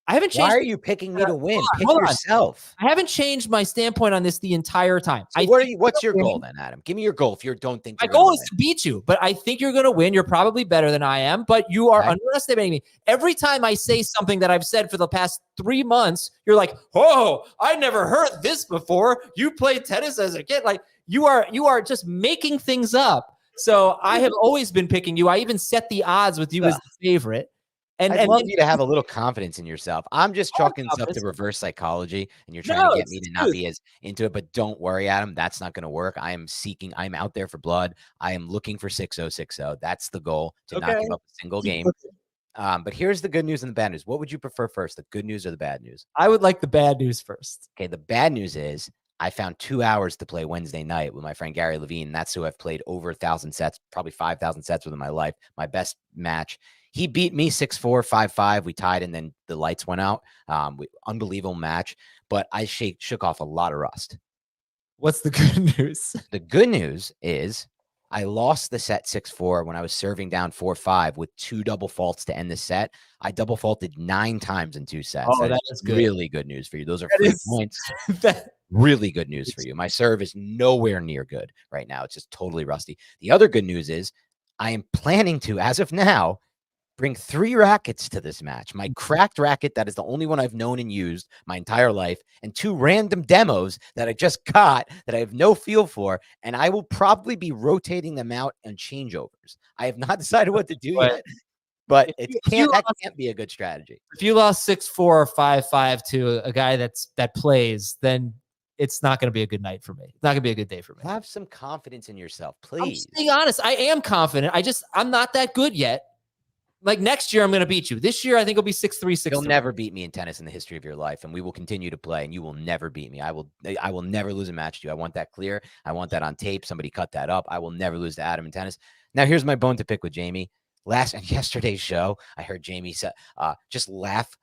are you picking me to win? Pick yourself. I haven't changed my standpoint on this the entire time. So what's your goal then, Adam? Give me your goal if you don't think my goal is to beat you, but I think you're going to win. You're probably better than I am, but you are underestimating me. Every time I say something that I've said for the past 3 months, you're like, "Oh, I never heard this before. You played tennis as a kid." Like you are just making things up. So I have always been picking you. I even set the odds with you as the favorite. I'd love you to have a little confidence in yourself. I'm just chalking stuff to reverse psychology, and you're trying to get me to not be as into it. But don't worry, Adam. That's not going to work. I'm out there for blood. I am looking for 6-0-6-0. That's the goal, to not give up a single game. But here's the good news and the bad news. What would you prefer first, the good news or the bad news? I would like the bad news first. Okay, the bad news is I found 2 hours to play Wednesday night with my friend Gary Levine. That's who I've played over 1,000 sets, probably 5,000 sets with in my life. My best match. He beat me 6-4, 5-5. We tied, and then the lights went out. Unbelievable match, but I shook off a lot of rust. What's the good news? The good news is I lost the set 6-4 when I was serving down 4-5 with 2 double faults to end the set. I double faulted 9 times in 2 sets. Oh, that is good. Really good news for you. Those are free points. Really good news for you. My serve is nowhere near good right now. It's just totally rusty. The other good news is I am planning to, as of now, Bring 3 rackets to this match. My cracked racket, that is the only one I've known and used my entire life, and 2 random demos that I just got that I have no feel for, and I will probably be rotating them out on changeovers. I have not decided what to do yet, but that can't be a good strategy. If you lost 6-4 or 5-5 to a guy that plays, then it's not going to be a good night for me. It's not going to be a good day for me. Have some confidence in yourself, I'm please. just being honest. I am confident. I'm not that good yet. Like next year, I'm going to beat you. This year, I think it'll be 6-3, 6-3. You'll never beat me in tennis in the history of your life, and we will continue to play, and you will never beat me. I will never lose a match to you. I want that clear. I want that on tape. Somebody cut that up. I will never lose to Adam in tennis. Now, here's my bone to pick with Jamie. Yesterday's show, I heard Jamie say, just laugh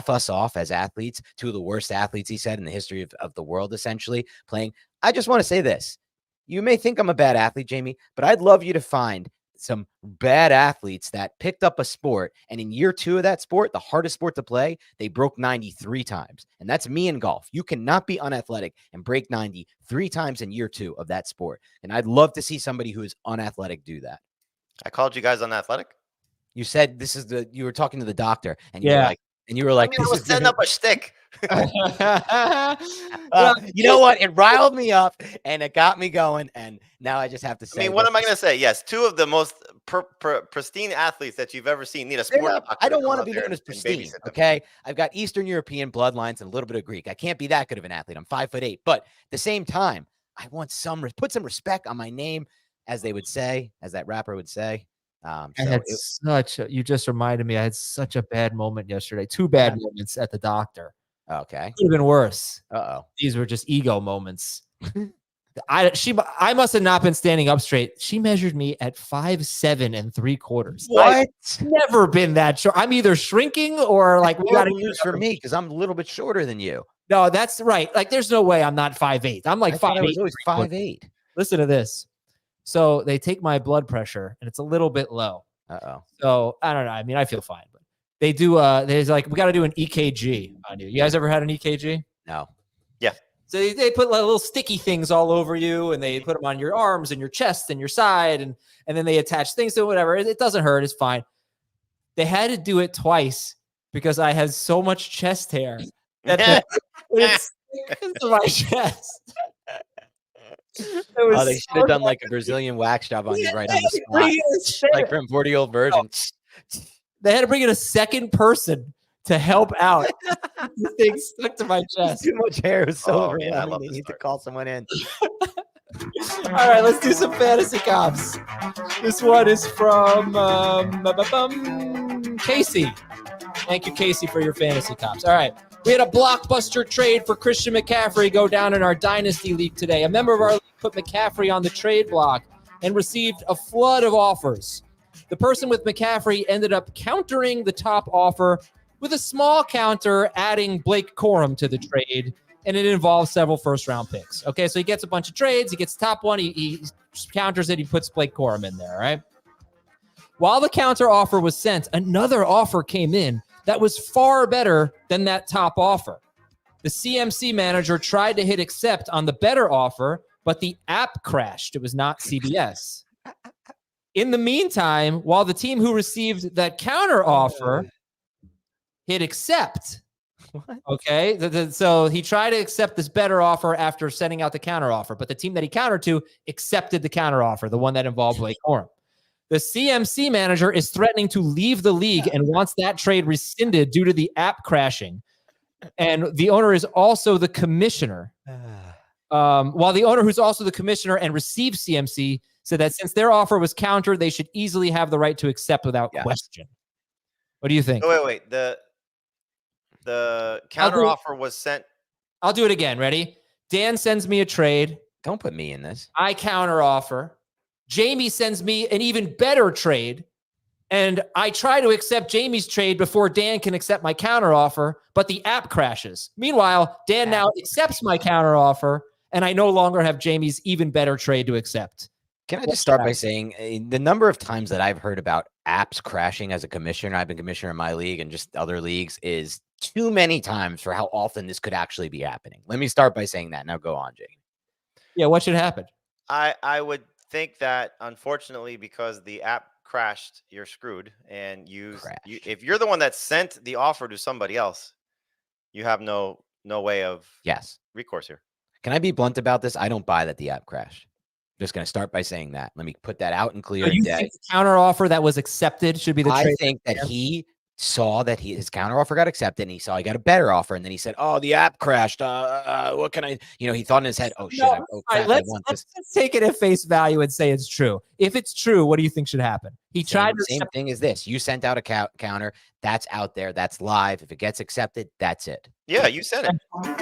us off as athletes. 2 of the worst athletes, he said, in the history of the world, essentially playing. I just want to say this. You may think I'm a bad athlete, Jamie, but I'd love you to find some bad athletes that picked up a sport, and in year 2 of that sport, the hardest sport to play, they broke 90 3 times. And that's me in golf. You cannot be unathletic and break 90 3 times in year 2 of that sport. And I'd love to see somebody who is unathletic do that. I called you guys unathletic. You said you were talking to the doctor, and you were like, I was setting up a shtick. You know what? It riled me up and it got me going. And now I just have to say, I mean, what am I going to say? Yes, 2 of the most pristine athletes that you've ever seen need a sport doctor. I don't want to be known as pristine. Okay. I've got Eastern European bloodlines and a little bit of Greek. I can't be that good of an athlete. I'm 5'8", but at the same time, I want put some respect on my name, as they would say, as that rapper would say. You just reminded me, I had such a bad moment yesterday. 2 bad moments at the doctor. Okay. Could have been worse. Uh-oh. These were just ego moments. I must have not been standing up straight. She measured me at 5'7 3/4. What? I've never been that short. I'm either shrinking or like we got to use for me because I'm a little bit shorter than you. No, that's right. Like there's no way I'm not 5'8. I'm like 5'8. I was always 5'8. Listen to this. So they take my blood pressure and it's a little bit low. Uh-oh. So I don't know. I mean, I feel fine, but they do there's like, we got to do an EKG on you. You guys ever had an EKG? No. Yeah. So they put like little sticky things all over you and they put them on your arms and your chest and your side. And then they attach things to it, whatever. It doesn't hurt. It's fine. They had to do it twice because I had so much chest hair that it sticks to my chest. They should have done like a Brazilian wax job on you right on the spot. Like from 40-year-old version. They had to bring in a second person to help out. This thing stuck to my chest. Too much hair. It was so I love they this need story. to call someone in. All right, let's do some fantasy comps. This one is from Casey. Thank you, Casey, for your fantasy comps. All right. We had a blockbuster trade for Christian McCaffrey go down in our Dynasty League today. A member of our league put McCaffrey on the trade block and received a flood of offers. The person with McCaffrey ended up countering the top offer with a small counter, adding Blake Corum to the trade, and it involves several first-round picks. Okay, so he gets a bunch of trades. He gets the top one. He counters it. He puts Blake Corum in there, all right? While the counter offer was sent, another offer came in that was far better than that top offer. The CMC manager tried to hit accept on the better offer, but the app crashed. It was not CBS. In the meantime, while the team who received that counter offer hit accept, okay, so he tried to accept this better offer after sending out the counter offer, but the team that he countered to accepted the counter offer, the one that involved Blake Corum. The CMC manager is threatening to leave the league and wants that trade rescinded due to the app crashing. And the owner is also the commissioner. While the owner, who's also the commissioner and received CMC, said that since their offer was countered, they should easily have the right to accept without question. What do you think? Oh, wait. The counter offer was sent. I'll do it again. Ready? Dan sends me a trade. Don't put me in this. I counter offer. Jamie sends me an even better trade, and I try to accept Jamie's trade before Dan can accept my counter offer, but the app crashes. Meanwhile, Dan now accepts my counter offer, and I no longer have Jamie's even better trade to accept. Can I just start by saying the number of times that I've heard about apps crashing as a commissioner, I've been commissioner in my league and just other leagues, is too many times for how often this could actually be happening. Let me start by saying that. Now go on, Jamie. Yeah, what should happen? I would think that, unfortunately, because the app crashed, you're screwed. And Crashed. if you're the one that sent the offer to somebody else, you have no way of Yes. recourse here. Can I be blunt about this? I don't buy that the app crashed. Just going to start by saying that. Let me put that out and clear. So you think the counter offer that was accepted should be the trade? I think that he saw that his counter offer got accepted, and he saw he got a better offer, and then he said, "Oh, the app crashed. What can I?" He thought in his head, "Oh shit, Let's take it at face value and say it's true. If it's true, what do you think should happen? He tried the same thing as this. You sent out a counter that's out there, that's live. If it gets accepted, that's it. Yeah, you sent it.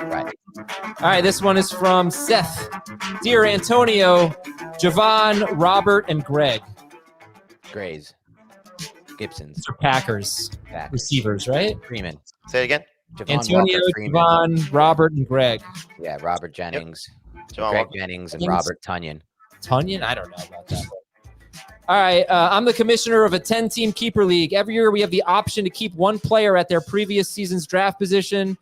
Right. All right, this one is from Seth. Dear Antonio, Javon, Robert, and Greg. Grays. Gibsons. These are Packers receivers, right? Freeman. Say it again. Antonio, Javon, Robert, and Greg. Yeah, Robert Jennings. Javon Greg Walker. Jennings and Robert Tunyon. Tunyon? I don't know about that. All right, I'm the commissioner of a 10-team keeper league. Every year we have the option to keep one player at their previous season's draft position.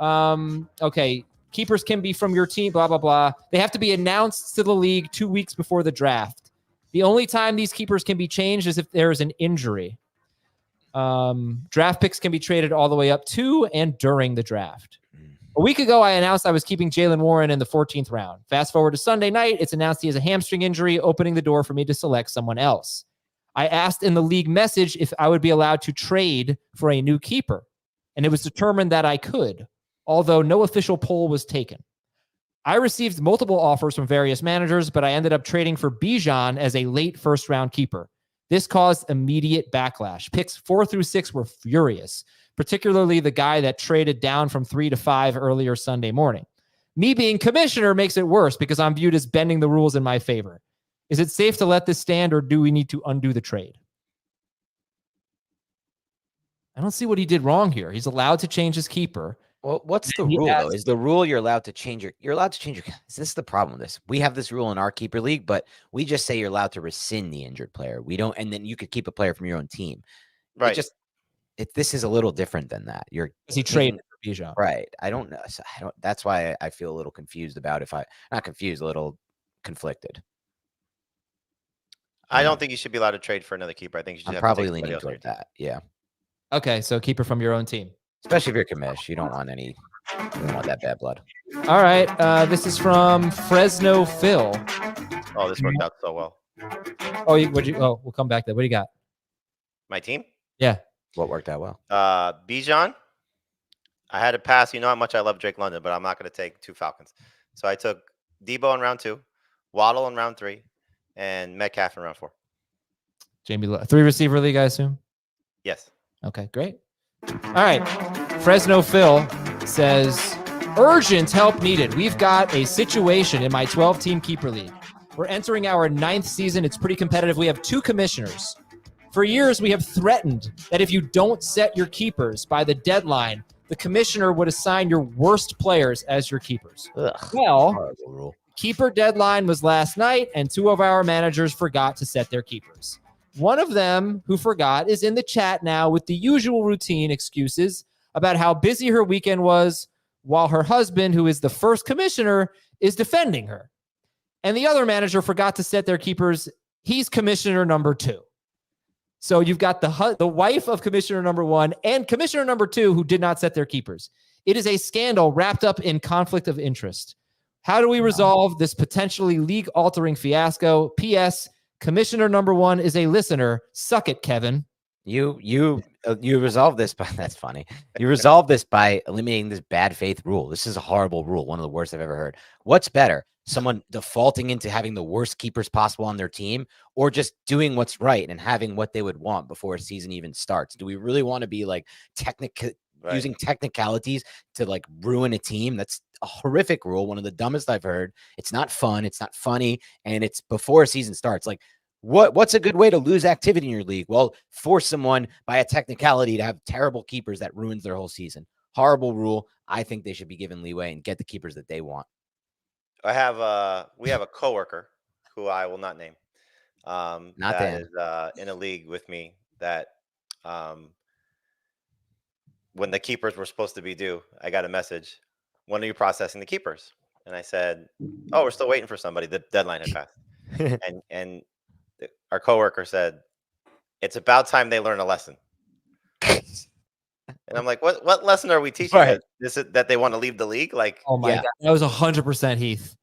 Okay, keepers can be from your team, blah, blah, blah. They have to be announced to the league 2 weeks before the draft. The only time these keepers can be changed is if there is an injury. Draft picks can be traded all the way up to and during the draft. A week ago, I announced I was keeping Jaylen Warren in the 14th round. Fast forward to Sunday night, it's announced he has a hamstring injury, opening the door for me to select someone else. I asked in the league message if I would be allowed to trade for a new keeper, and it was determined that I could, although no official poll was taken. I received multiple offers from various managers, but I ended up trading for Bijan as a late first-round keeper. This caused immediate backlash. Picks 4 through 6 were furious, particularly the guy that traded down from 3 to 5 earlier Sunday morning. Me being commissioner makes it worse because I'm viewed as bending the rules in my favor. Is it safe to let this stand, or do we need to undo the trade? I don't see what he did wrong here. He's allowed to change his keeper. Well, what's the rule though? Is the rule you're allowed to change you're allowed to change your, this is the problem with this. We have this rule in our keeper league, but we just say you're allowed to rescind the injured player. We don't, and then you could keep a player from your own team. Right. This is a little different than that. Is he traded for Bijan? Right. I don't know. So that's why I feel a little confused about not confused, a little conflicted. I don't think you should be allowed to trade for another keeper. I think you should I'm probably leaning toward that. Yeah. Okay, so keeper from your own team. Especially if you're commish. You don't want that bad blood. All right. This is from Fresno Phil. Oh, this worked out so well. We'll come back to that. What do you got? My team? Yeah. What worked out well? Bijan. I had to pass. You know how much I love Drake London, but I'm not going to take 2 Falcons. So I took Debo in round 2, Waddle in round 3, and Metcalf in round 4. Jamie, 3 receiver league, I assume? Yes. Okay, great. All right. Fresno Phil says, urgent help needed. We've got a situation in my 12-team keeper league. We're entering our 9th season. It's pretty competitive. We have 2 commissioners. For years, we have threatened that if you don't set your keepers by the deadline, the commissioner would assign your worst players as your keepers. Well, keeper deadline was last night, and 2 of our managers forgot to set their keepers. One of them who forgot is in the chat now with the usual routine excuses about how busy her weekend was, while her husband, who is the first commissioner, is defending her. And the other manager forgot to set their keepers. He's commissioner number 2. So you've got the wife of commissioner number 1 and commissioner number 2 who did not set their keepers. It is a scandal wrapped up in conflict of interest. How do we resolve this potentially league-altering fiasco? P.S. Commissioner number 1 is a listener. Suck it, Kevin. You resolve this by that's funny. You resolve this by eliminating this bad faith rule. This is a horrible rule, one of the worst I've ever heard. What's better? Someone defaulting into having the worst keepers possible on their team, or just doing what's right and having what they would want before a season even starts? Do we really want to be like using technicalities to like ruin a team? That's a horrific rule, one of the dumbest I've heard. It's not fun, it's not funny, and it's before a season starts. Like, what's a good way to lose activity in your league? Well, force someone by a technicality to have terrible keepers that ruins their whole season. Horrible rule. I think they should be given leeway and get the keepers that they want. We have a coworker who I will not name. That is in a league with me that when the keepers were supposed to be due, I got a message. When are you processing the keepers? And I said, oh, we're still waiting for somebody. The deadline had passed. and our coworker said, It's about time they learn a lesson. And I'm like, what lesson are we teaching? Right. That they want to leave the league? Like, Oh my God. That was 100% Heath.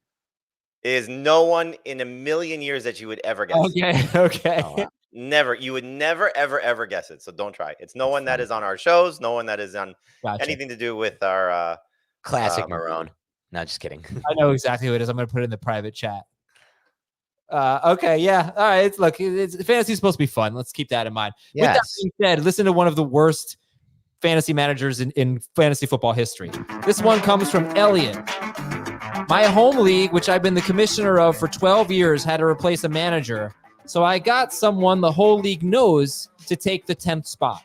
is no one in a million years that you would ever guess. Okay. Oh, wow. Never. You would never, ever guess it. So don't try. It's no one that is on our shows. No one that is on anything to do with our Classic Marone. No, just kidding. I know exactly who it is. I'm going to put it in the private chat. Okay, yeah. All right. Look, fantasy is supposed to be fun. Let's keep that in mind. Yes. With that being said, listen to one of the worst fantasy managers in fantasy football history. This one comes from Elliot. My home league, which I've been the commissioner of for 12 years, had to replace a manager. So I got someone the whole league knows to take the 10th spot.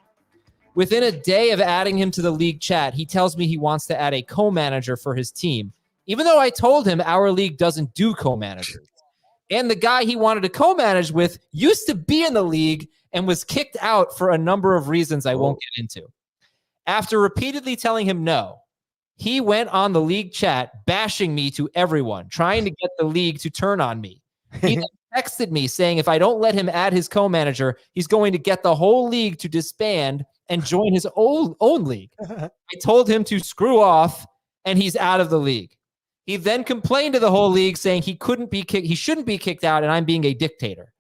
Within a day of adding him to the league chat, he tells me he wants to add a co-manager for his team, even though I told him our league doesn't do co-managers. And the guy he wanted to co-manage with used to be in the league and was kicked out for a number of reasons I won't get into. After repeatedly telling him no, he went on the league chat bashing me to everyone, trying to get the league to turn on me. He then texted me saying if I don't let him add his co-manager, he's going to get the whole league to disband and join his own league. I told him to screw off, and he's out of the league. He then complained to the whole league saying he shouldn't be kicked out, and I'm being a dictator.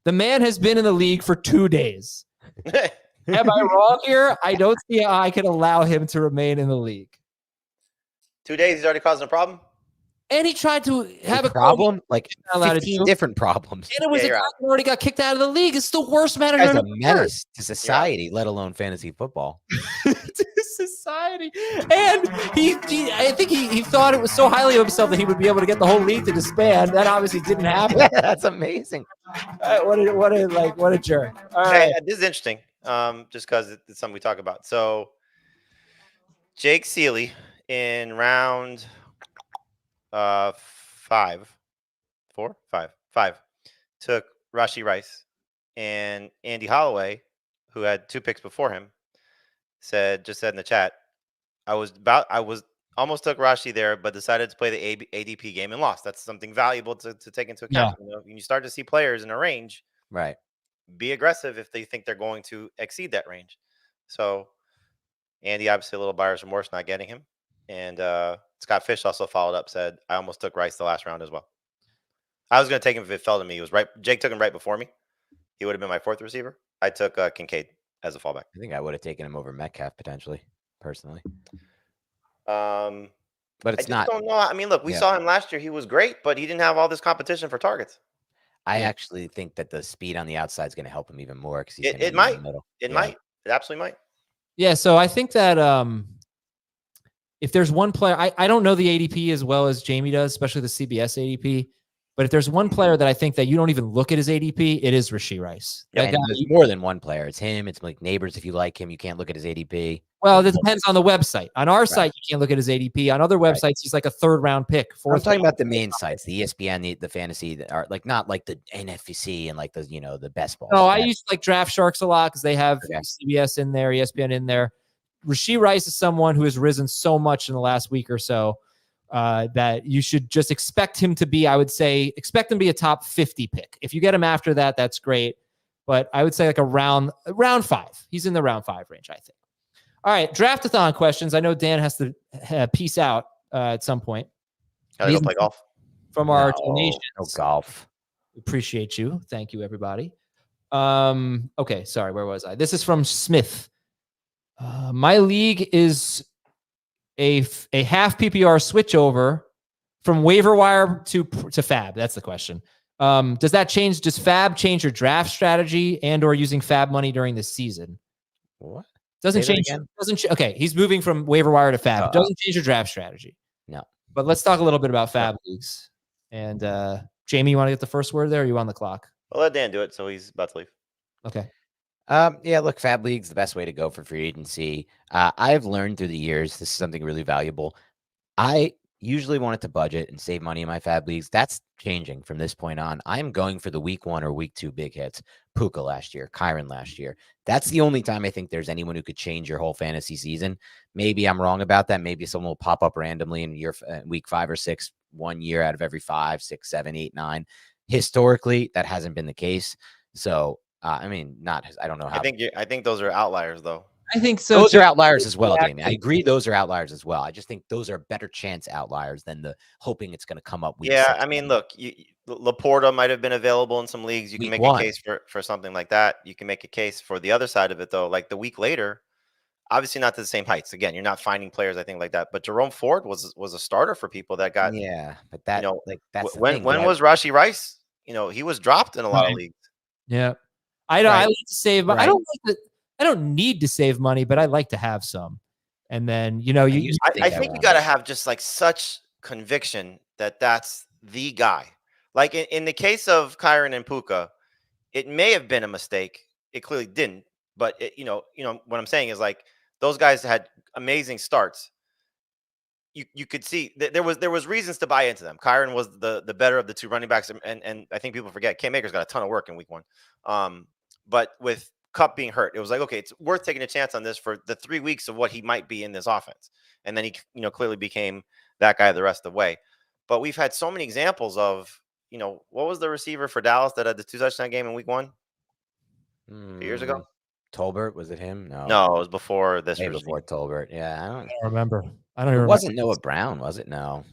The man has been in the league for 2 days. Am I wrong here? I don't see how I can allow him to remain in the league. 2 days, he's already causing a problem. And he tried to have a problem, like allowed to 15 do. different problems. And it was Yeah, a you're guy who already got kicked out of the league. It's the worst manager As I've a ever heard. menace to society, let alone fantasy football. To society. And I think he thought it was so highly of himself that he would be able to get the whole league to disband. That obviously didn't happen. That's amazing. What a jerk. All right. Hey, this is interesting. Just because it's something we talk about. So Jake Seeley in round 5 took Rashee Rice, and Andy Holloway, who had 2 picks before him, said in the chat, I was almost took Rashee there, but decided to play the ADP game and lost. That's something valuable to take into account. You know, when you start to see players in a range, Right. be aggressive if they think they're going to exceed that range. So Andy, obviously a little buyer's remorse not getting him. And Scott Fish also followed up, said, I almost took Rice the last round as well. I was going to take him if it fell to me. It was right. Jake took him right before me. He would have been my 4th receiver. I took Kincaid as a fallback. I think I would have taken him over Metcalf potentially, personally. But it's not. I don't know. I mean, look, we saw him last year. He was great, but he didn't have all this competition for targets. I actually think that the speed on the outside is going to help him even more because It might. It might. It absolutely might. Yeah, so I think that if there's one player, I don't know the ADP as well as Jamie does, especially the CBS ADP. But if there's one player that I think that you don't even look at his ADP, it is Rashee Rice. Yeah, and there's more than one player. It's him. It's Malik Neighbors. If you like him, you can't look at his ADP. Well, it depends on the website. On our site, you can't look at his ADP. On other websites, he's like a 3rd round pick. I'm talking about the main sites, the ESPN, the fantasy, that are like not like the NFC and like the the best ball. No, I use like Draft Sharks a lot because they have CBS in there, ESPN in there. Rashee Rice is someone who has risen so much in the last week or so that you should just expect him to be, I would say, expect him to be a top 50 pick. If you get him after that, that's great. But I would say like round 5. He's in the round 5 range, I think. All right, Draftathon questions. I know Dan has to peace out at some point. Gotta go play golf. From our donations. No golf. Appreciate you. Thank you, everybody. Okay, sorry, where was I? This is from Smith. My league is a half PPR switchover from waiver wire to Fab. That's the question. Does that change? Does Fab change your draft strategy and or using Fab money during the season? What? Doesn't change. Okay, he's moving from waiver wire to Fab. Doesn't change your draft strategy. No. But let's talk a little bit about Fab leagues. And Jamie, you want to get the first word there? Or are you on the clock? I'll let Dan do it. So he's about to leave. Okay. Yeah, look, Fab League's the best way to go for free agency. I've learned through the years, this is something really valuable. I usually wanted to budget and save money in my Fab Leagues. That's changing from this point on. I'm going for the week 1 or week 2 big hits. Puka last year, Kyron last year. That's the only time I think there's anyone who could change your whole fantasy season. Maybe I'm wrong about that. Maybe someone will pop up randomly in week 5 or 6, 1 year out of every 5, 6, 7, 8, 9. Historically, that hasn't been the case. So I mean, I don't know how. I think those are outliers, though. I think so. Those are outliers as well, Jamie. I agree. Those are outliers as well. I just think those are better chance outliers than the hoping it's going to come up. Yeah, I mean, look, Laporta might have been available in some leagues. You can make a case for something like that. You can make a case for the other side of it, though. Like the week later, obviously not to the same heights. Again, you're not finding players, I think, like that. But Jerome Ford was a starter for people that got. Yeah, but that, you know, that's when was Rashee Rice? He was dropped in a lot of leagues. Yeah, I like to save, but I don't need to save money, but I like to have some. And then I think you got to have just like such conviction that that's the guy. Like in the case of Kyren and Puka, it may have been a mistake. It clearly didn't. But what I'm saying is like those guys had amazing starts. You could see that there was reasons to buy into them. Kyren was the better of the two running backs, and I think people forget Cam Akers got a ton of work in week 1. But with Kupp being hurt, it was like, okay, it's worth taking a chance on this for the 3 weeks of what he might be in this offense. And then he, clearly became that guy the rest of the way. But we've had so many examples of, what was the receiver for Dallas that had the 2 touchdown game in week 1? 2 years ago? Tolbert, was it him? No, it was before this. Maybe before Tolbert. Yeah, I don't remember. It wasn't Noah Brown, was it? No,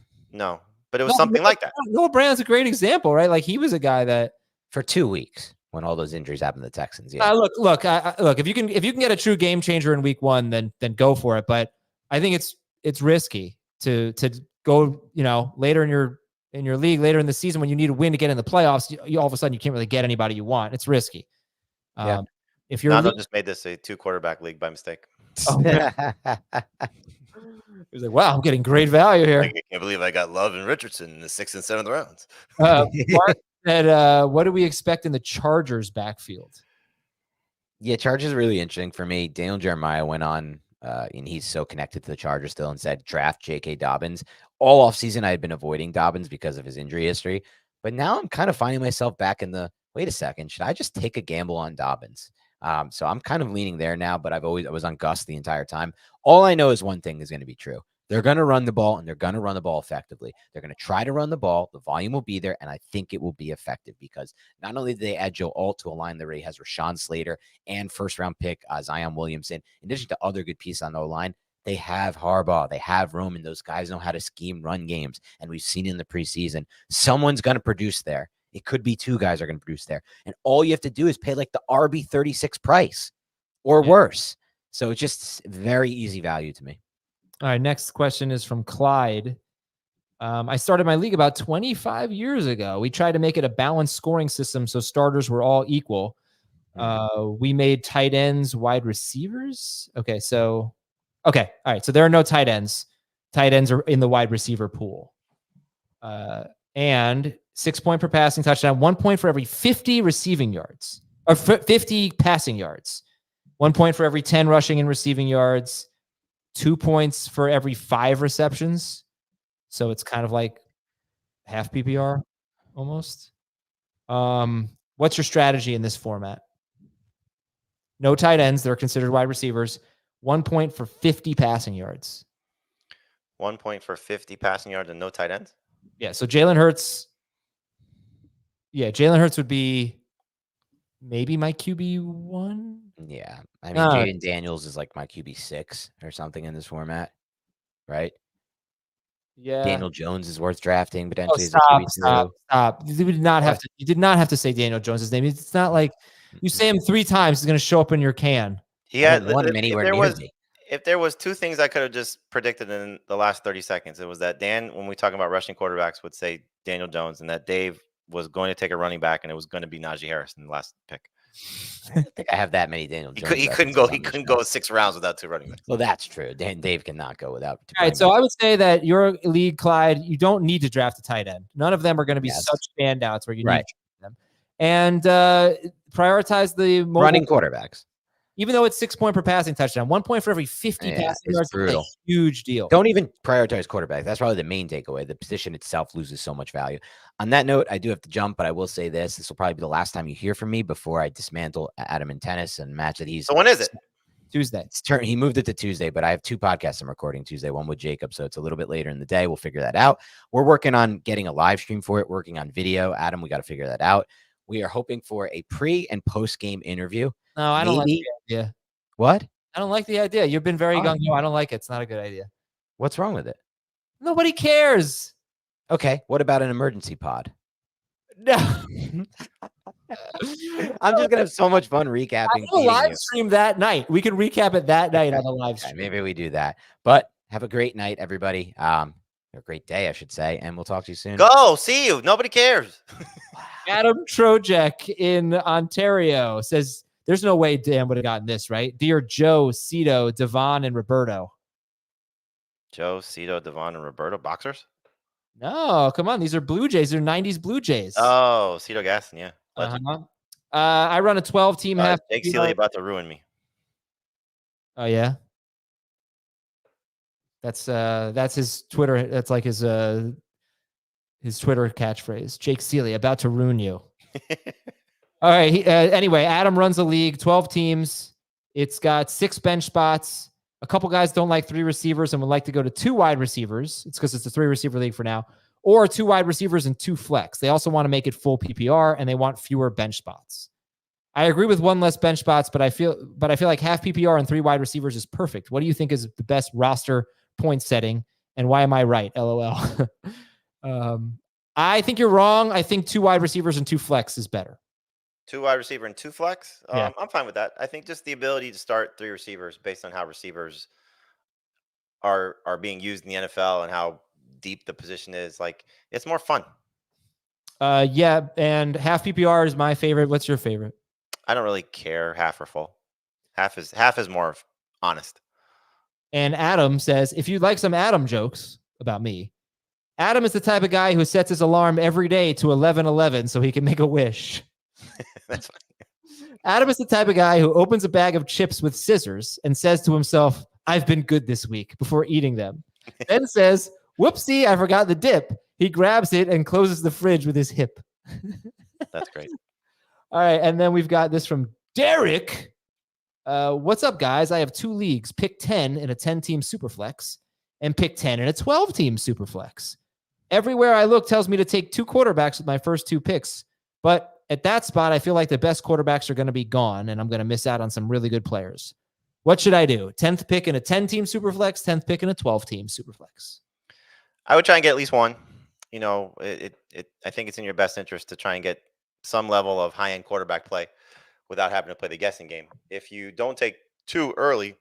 but it was something like that. Noah Brown's a great example, right? Like he was a guy that for 2 weeks when all those injuries happened to the Texans. Yeah, look. If you can get a true game changer in week 1, then go for it. But I think it's risky to go later in your league, later in the season when you need a win to get in the playoffs. You all of a sudden you can't really get anybody you want. It's risky. If you're just made this a 2 quarterback league by mistake. Oh, he was like, wow, I'm getting great value here. I can't believe I got Love and Richardson in the 6th and 7th rounds. Mark said, what do we expect in the Chargers backfield? Yeah, Chargers is really interesting for me. Daniel Jeremiah went on, and he's so connected to the Chargers still, and said, draft J.K. Dobbins. All offseason, I had been avoiding Dobbins because of his injury history. But now I'm kind of finding myself back in the, wait a second, should I just take a gamble on Dobbins? So I'm kind of leaning there now, but I was on Gus the entire time. All I know is one thing is going to be true. They're going to run the ball, and they're going to run the ball effectively. They're going to try to run the ball. The volume will be there, and I think it will be effective because not only did they add Joe Alt to a line that already has Rashawn Slater and first-round pick Zion Williamson, in addition to other good pieces on the line, they have Harbaugh. They have Roman. Those guys know how to scheme run games, and we've seen in the preseason. Someone's going to produce there. It could be 2 guys are going to produce there. And all you have to do is pay like the RB 36 price or worse. So it's just very easy value to me. All right. Next question is from Clyde. I started my league about 25 years ago. We tried to make it a balanced scoring system so starters were all equal. We made tight ends wide receivers. Okay. All right. So there are no tight ends. Tight ends are in the wide receiver pool. And 6 point per passing touchdown, 1 point for every 50 receiving yards or 50 passing yards, 1 point for every 10 rushing and receiving yards, 2 points for every 5 receptions. So it's kind of like half PPR almost. What's your strategy in this format? No tight ends. They're considered wide receivers. 1 point for 50 passing yards. 1 point for 50 passing yards and no tight ends? Yeah. So Jalen Hurts. Yeah, Jalen Hurts would be maybe my QB1. Yeah. I mean, Jaden Daniels is like my QB6 or something in this format, right? Yeah. Daniel Jones is worth drafting potentially. Stop. You did not have to say Daniel Jones' name. It's not like you say him 3 times, he's going to show up in your can. He had one anywhere near me. If there was 2 things I could have just predicted in the last 30 seconds, it was that Dan, when we talk about rushing quarterbacks, would say Daniel Jones, and that Dave was going to take a running back, and it was going to be Najee Harris in the last pick. I don't think I have that many Daniel Jones. He couldn't go 6 rounds without 2 running backs. Well, that's true. Dave cannot go without. All right, so I would say that your league, Clyde, you don't need to draft a tight end. None of them are going to be such standouts where you need them. And prioritize the running quarterbacks. Even though it's 6 point per passing touchdown, 1 point for every 50 passing yards is a huge deal. Don't even prioritize quarterback. That's probably the main takeaway. The position itself loses so much value. On that note, I do have to jump, but I will say this. This will probably be the last time you hear from me before I dismantle Adam in tennis and match that he's. So when is it? Tuesday. He moved it to Tuesday, but I have 2 podcasts I'm recording Tuesday, one with Jacob. So it's a little bit later in the day. We'll figure that out. We're working on getting a live stream for it, working on video. Adam, we got to figure that out. We are hoping for a pre and post game interview. No, I don't like Maybe- the idea. What? I don't like the idea. You've been very Why? gung ho. I don't like it. It's not a good idea. What's wrong with it? Nobody cares. Okay. What about an emergency pod? No. I'm just gonna have so much fun recapping. We'll beating live you. stream that night. We can recap it that night on the live Okay, stream. maybe we do that. But have a great night, everybody. A great day, I should say, and we'll talk to you soon. Go. See you. Nobody cares. Adam Trojek in Ontario says, there's no way Dan would have gotten this, right? Dear Joe, Cito, Devon, and Roberto. Joe, Cito, Devon, and Roberto. Boxers? No, come on. These are Blue Jays. They're 90s Blue Jays. Oh, Cito Gaston, yeah. Legend. I run a 12-team half. Jake Seeley about to ruin me. Oh, yeah? That's his Twitter. That's like his Twitter catchphrase. Jake Seeley about to ruin you. All right. Anyway, Adam runs a league, 12 teams. It's got 6 bench spots. A couple guys don't like 3 receivers and would like to go to 2 wide receivers. It's because it's a 3 receiver league for now, or 2 wide receivers and 2 flex. They also want to make it full PPR and they want fewer bench spots. I agree with 1 less bench spots, but I feel like half PPR and 3 wide receivers is perfect. What do you think is the best roster point setting, and why am I right? LOL. I think you're wrong. I think 2 wide receivers and 2 flex is better. 2 wide receiver and 2 flex. Yeah. I'm fine with that. I think just the ability to start 3 receivers based on how receivers are being used in the NFL and how deep the position is, like, it's more fun. Yeah, and half PPR is my favorite. What's your favorite? I don't really care half or full. Half is more honest. And Adam says, if you'd like some Adam jokes about me, Adam is the type of guy who sets his alarm every day to 11:11 so he can make a wish. That's fine. Adam is the type of guy who opens a bag of chips with scissors and says to himself, I've been good this week, before eating them. Then says, whoopsie, I forgot the dip. He grabs it and closes the fridge with his hip. That's great. All right. And then we've got this from Derek. What's up, guys? I have 2 leagues, pick 10 in a 10-team superflex and pick 10 in a 12-team superflex. Everywhere I look tells me to take 2 quarterbacks with my first 2 picks. But at that spot, I feel like the best quarterbacks are going to be gone, and I'm going to miss out on some really good players. What should I do? 10th pick in a 10-team superflex, 10th pick in a 12-team superflex. I would try and get at least one. You know, I think it's in your best interest to try and get some level of high-end quarterback play without having to play the guessing game. If you don't take 2 early,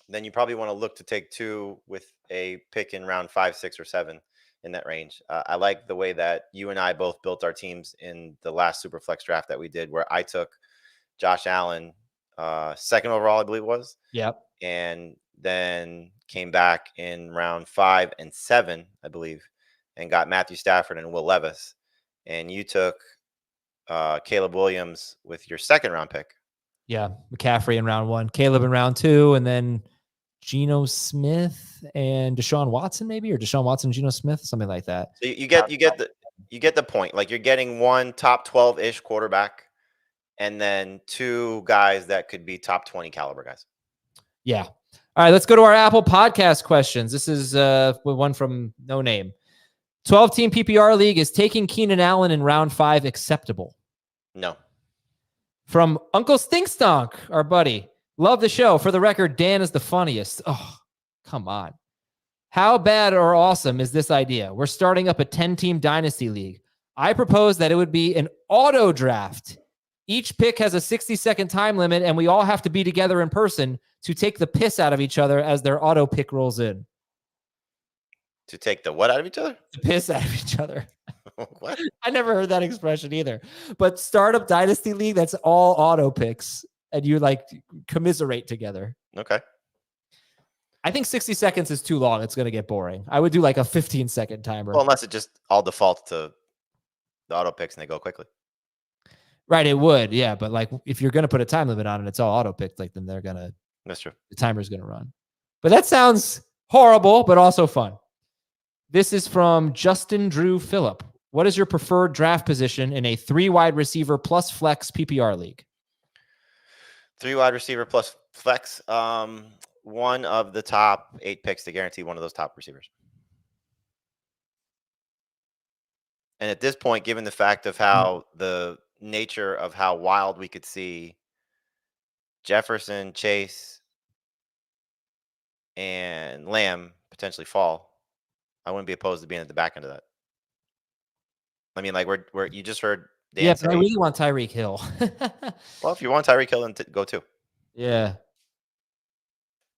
then you probably want to look to take 2 with a pick in round 5, 6, or 7 in that range. I like the way that you and I both built our teams in the last Superflex draft that we did, where I took Josh Allen 2nd overall, I believe it was. Yep. And then came back in round 5 and 7, I believe, and got Matthew Stafford and Will Levis. And you took Caleb Williams with your 2nd round pick. Yeah. McCaffrey in round 1, Caleb in round 2, and then Geno Smith and Deshaun Watson, maybe, or Deshaun Watson, Geno Smith, something like that. So you get the point. Like, you're getting one top 12-ish quarterback, and then 2 guys that could be top 20 caliber guys. Yeah. All right, let's go to our Apple Podcast questions. This is one from No Name. 12-team PPR league, is taking Keenan Allen in round 5 acceptable? No. From Uncle Stinkstonk, our buddy. Love the show. For the record, Dan is the funniest. Oh, come on. How bad or awesome is this idea? We're starting up a 10-team dynasty league. I propose that it would be an auto draft. Each pick has a 60-second time limit, and we all have to be together in person to take the piss out of each other as their auto pick rolls in. To take the what out of each other? The piss out of each other. What? I never heard that expression either. But startup dynasty league, that's all auto picks, and you like commiserate together. Okay. I think 60 seconds is too long. It's going to get boring. I would do like a 15-second timer. Well, unless it just all defaults to the auto picks and they go quickly. Right, it would, yeah. But like, if you're going to put a time limit on it, it's all auto picked. Like, then they're gonna. That's true. The timer's going to run. But that sounds horrible, but also fun. This is from Justin Drew Phillip. What is your preferred draft position in a 3 wide receiver plus flex PPR league? 3 wide receiver plus flex. One of the top 8 picks to guarantee one of those top receivers. And at this point, given the fact of how the nature of how wild we could see Jefferson, Chase, and Lamb potentially fall, I wouldn't be opposed to being at the back end of that. I mean, like we're you just heard Dan Yeah, say, but I really want Tyreek Hill. well, if you want Tyreek Hill, then go too. Yeah.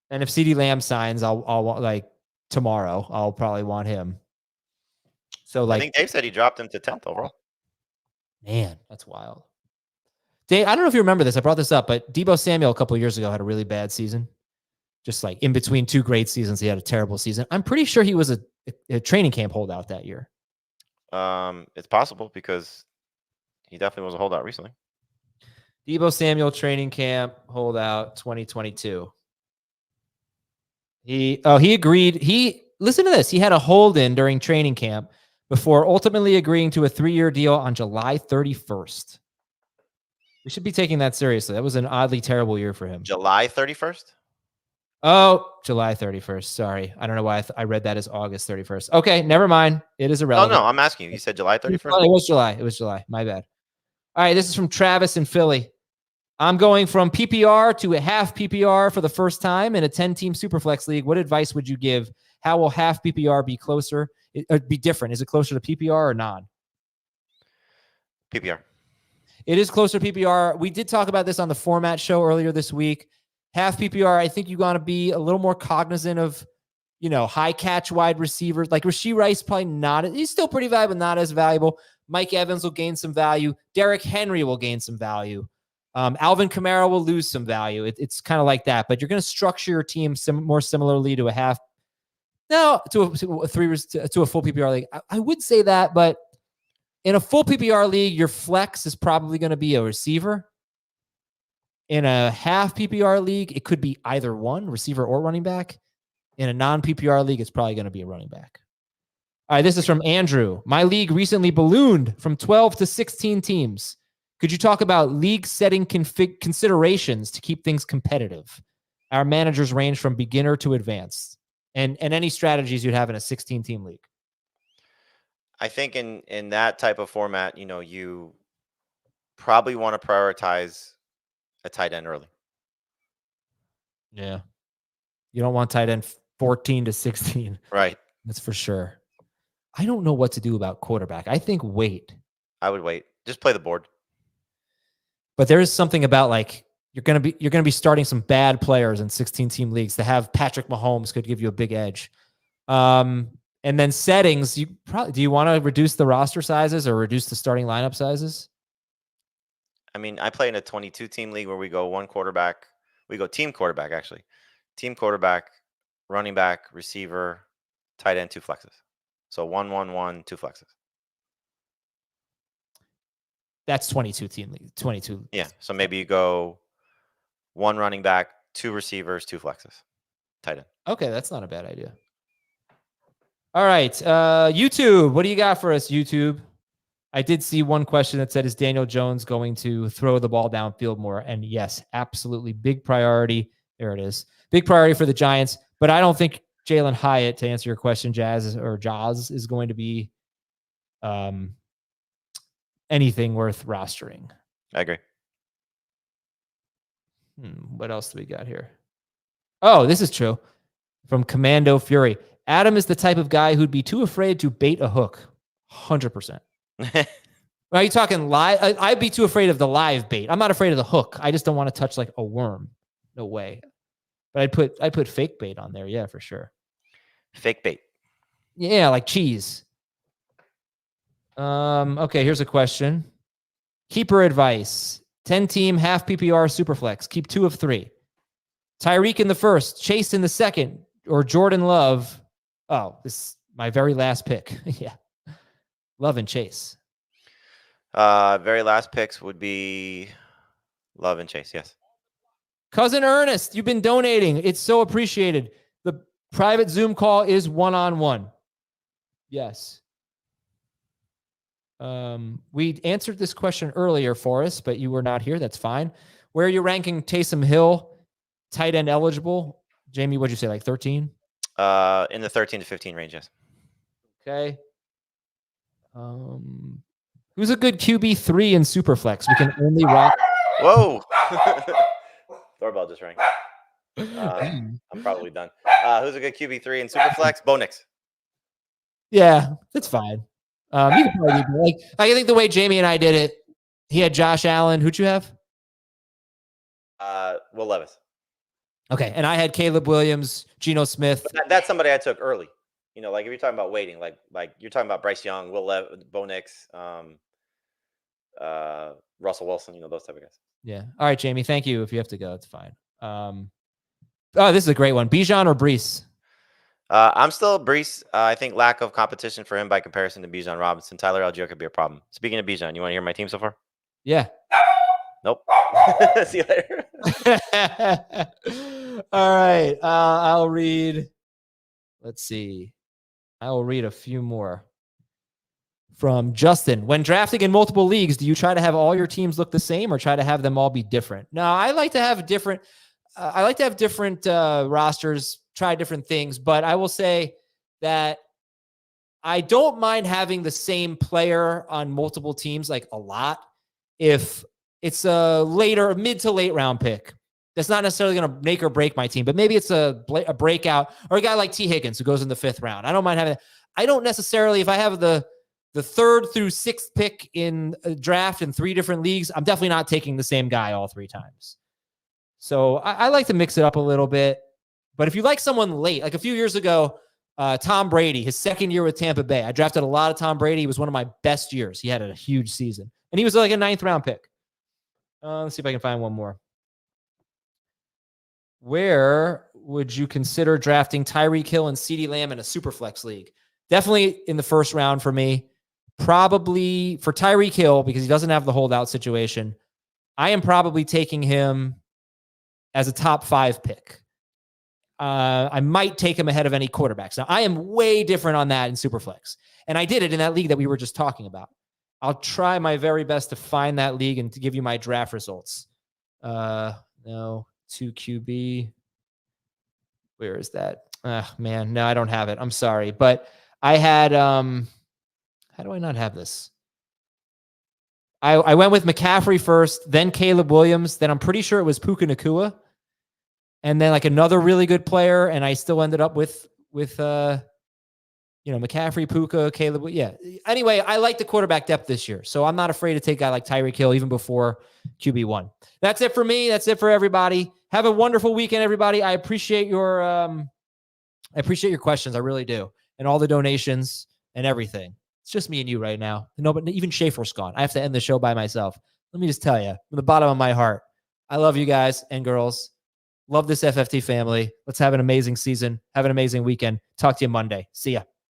And if CeeDee Lamb signs, I'll want, like, tomorrow, I'll probably want him. So, I like, think Dave said he dropped him to 10th overall. man, that's wild. Dave, I don't know if you remember this. I brought this up, but Deebo Samuel a couple of years ago had a really bad season. Just like in between two great seasons, he had a terrible season. I'm pretty sure he was a training camp holdout that year. It's possible because he definitely was a holdout recently. Deebo Samuel training camp holdout 2022. He agreed. Listen to this. He had a hold in during training camp before ultimately agreeing to a 3-year deal on July 31st. We should be taking that seriously. That was an oddly terrible year for him. July 31st? Oh, July 31st. Sorry. I don't know why I read that as August 31st. Okay, never mind. It is Oh, irrelevant. no, I'm asking you. You said July 31st? It was July. It was July. My bad. All right, this is from Travis in Philly. I'm going from PPR to a half PPR for the first time in a 10-team Superflex league. What advice would you give? How will half PPR be closer? Be different? Is it closer to PPR or non? PPR. It is closer to PPR. We did talk about this on the format show earlier this week. Half PPR, I think you got to be a little more cognizant of, high catch wide receivers. Like Rashee Rice, probably not. He's still pretty valuable, not as valuable. Mike Evans will gain some value. Derrick Henry will gain some value. Alvin Kamara will lose some value. It's kind of like that. But you're going to structure your team more similarly to a half. No, to a full PPR league. I would say that, but in a full PPR league, your flex is probably going to be a receiver. In a half PPR league, it could be either one, receiver or running back. In a non-PPR league, it's probably going to be a running back. All right, this is from Andrew. My league recently ballooned from 12 to 16 teams. Could you talk about league setting considerations to keep things competitive? Our managers range from beginner to advanced. And any strategies you'd have in a 16-team league. I think in that type of format, you probably want to prioritize a tight end early. Yeah. You don't want tight end 14 to 16. Right. That's for sure. I don't know what to do about quarterback. I think wait. I would wait. Just play the board. But there is something about like you're going to be starting some bad players in 16-team leagues. To have Patrick Mahomes could give you a big edge. And then settings, do you want to reduce the roster sizes or reduce the starting lineup sizes? I mean, I play in a 22-team league where we go one quarterback. We go team quarterback, actually. Team quarterback, running back, receiver, tight end, 2 flexes. So 1-1-1, 2 flexes. That's 22-team league. 22. Yeah. So maybe you go 1 running back, 2 receivers, 2 flexes. Tight end. Okay, that's not a bad idea. All right. YouTube, what do you got for us, YouTube? I did see one question that said, is Daniel Jones going to throw the ball downfield more? And yes, absolutely. Big priority. There it is. Big priority for the Giants. But I don't think Jalen Hyatt, to answer your question, Jaws, is going to be anything worth rostering. I agree. What else do we got here? Oh, this is true. From Commando Fury. Adam is the type of guy who'd be too afraid to bait a hook. 100%. Are you talking live? I'd be too afraid of the live bait. I'm not afraid of the hook. I just don't want to touch like a worm. No way. But I'd put fake bait on there. Yeah, for sure. Fake bait. Yeah, like cheese. Okay, here's a question. Keeper advice. 10-team, half PPR, Superflex. Keep 2 of 3. Tyreek in the first, Chase in the second, or Jordan Love. Oh, this is my very last pick. Yeah. Love and Chase. Very last picks would be Love and Chase. Yes. Cousin Ernest, you've been donating. It's so appreciated. The private Zoom call is one-on-one. Yes. We answered this question earlier for us, but you were not here. That's fine. Where are you ranking Taysom Hill, tight end eligible? Jamie, what'd you say, like 13? In the 13 to 15 range, yes. Okay. Who's a good QB3 in Superflex? We can only rock. Whoa. Doorbell just rang. I'm probably done. Who's a good QB3 in Superflex? Bo Nix. Yeah, that's fine. You can probably do like I think the way Jamie and I did it, he had Josh Allen. Who'd you have? Will Levis. Okay, and I had Caleb Williams, Geno Smith. But that's somebody I took early. You know, like if you're talking about waiting, like you're talking about Bryce Young, Bo Nix, Russell Wilson, you know, those type of guys. Yeah. All right, Jamie. Thank you. If you have to go, it's fine. Oh, this is a great one. Bijan or Brees? I'm still Brees. I think lack of competition for him by comparison to Bijan Robinson. Tyler Algier could be a problem. Speaking of Bijan, you want to hear my team so far? Yeah. Nope. See you later. All right. I'll read. Let's see. I will read a few more. From Justin. When drafting in multiple leagues, do you try to have all your teams look the same or try to have them all be different? No, I like to have different. Rosters, try different things, but I will say that I don't mind having the same player on multiple teams like a lot. If it's a mid to late round pick, that's not necessarily going to make or break my team, but maybe it's a breakout or a guy like T. Higgins who goes in the 5th round. I don't mind having that. I don't necessarily, if I have the 3rd through 6th pick in a draft in 3 different leagues, I'm definitely not taking the same guy all 3 times. So I like to mix it up a little bit. But if you like someone late, like a few years ago, Tom Brady, his 2nd year with Tampa Bay, I drafted a lot of Tom Brady. He was one of my best years. He had a huge season. And he was like a 9th round pick. Let's see if I can find one more. Where would you consider drafting Tyreek Hill and CeeDee Lamb in a Superflex league? Definitely in the 1st round for me. Probably for Tyreek Hill, because he doesn't have the holdout situation, I am probably taking him as a top 5 pick. I might take him ahead of any quarterbacks. Now, I am way different on that in Superflex. And I did it in that league that we were just talking about. I'll try my very best to find that league and to give you my draft results. No, 2 QB. Where is that? Man, no, I don't have it. I'm sorry. But I had, how do I not have this? I went with McCaffrey first, then Caleb Williams, then I'm pretty sure it was Puka Nacua, and then like another really good player, and I still ended up with McCaffrey, Puka, Caleb. Yeah. Anyway, I like the quarterback depth this year, so I'm not afraid to take a guy like Tyreek Hill even before QB1. That's it for me. That's it for everybody. Have a wonderful weekend, everybody. I appreciate your questions. I really do, and all the donations and everything. It's just me and you right now. No, but even Schaefer's gone. I have to end the show by myself. Let me just tell you, from the bottom of my heart, I love you guys and girls. Love this FFT family. Let's have an amazing season. Have an amazing weekend. Talk to you Monday. See ya.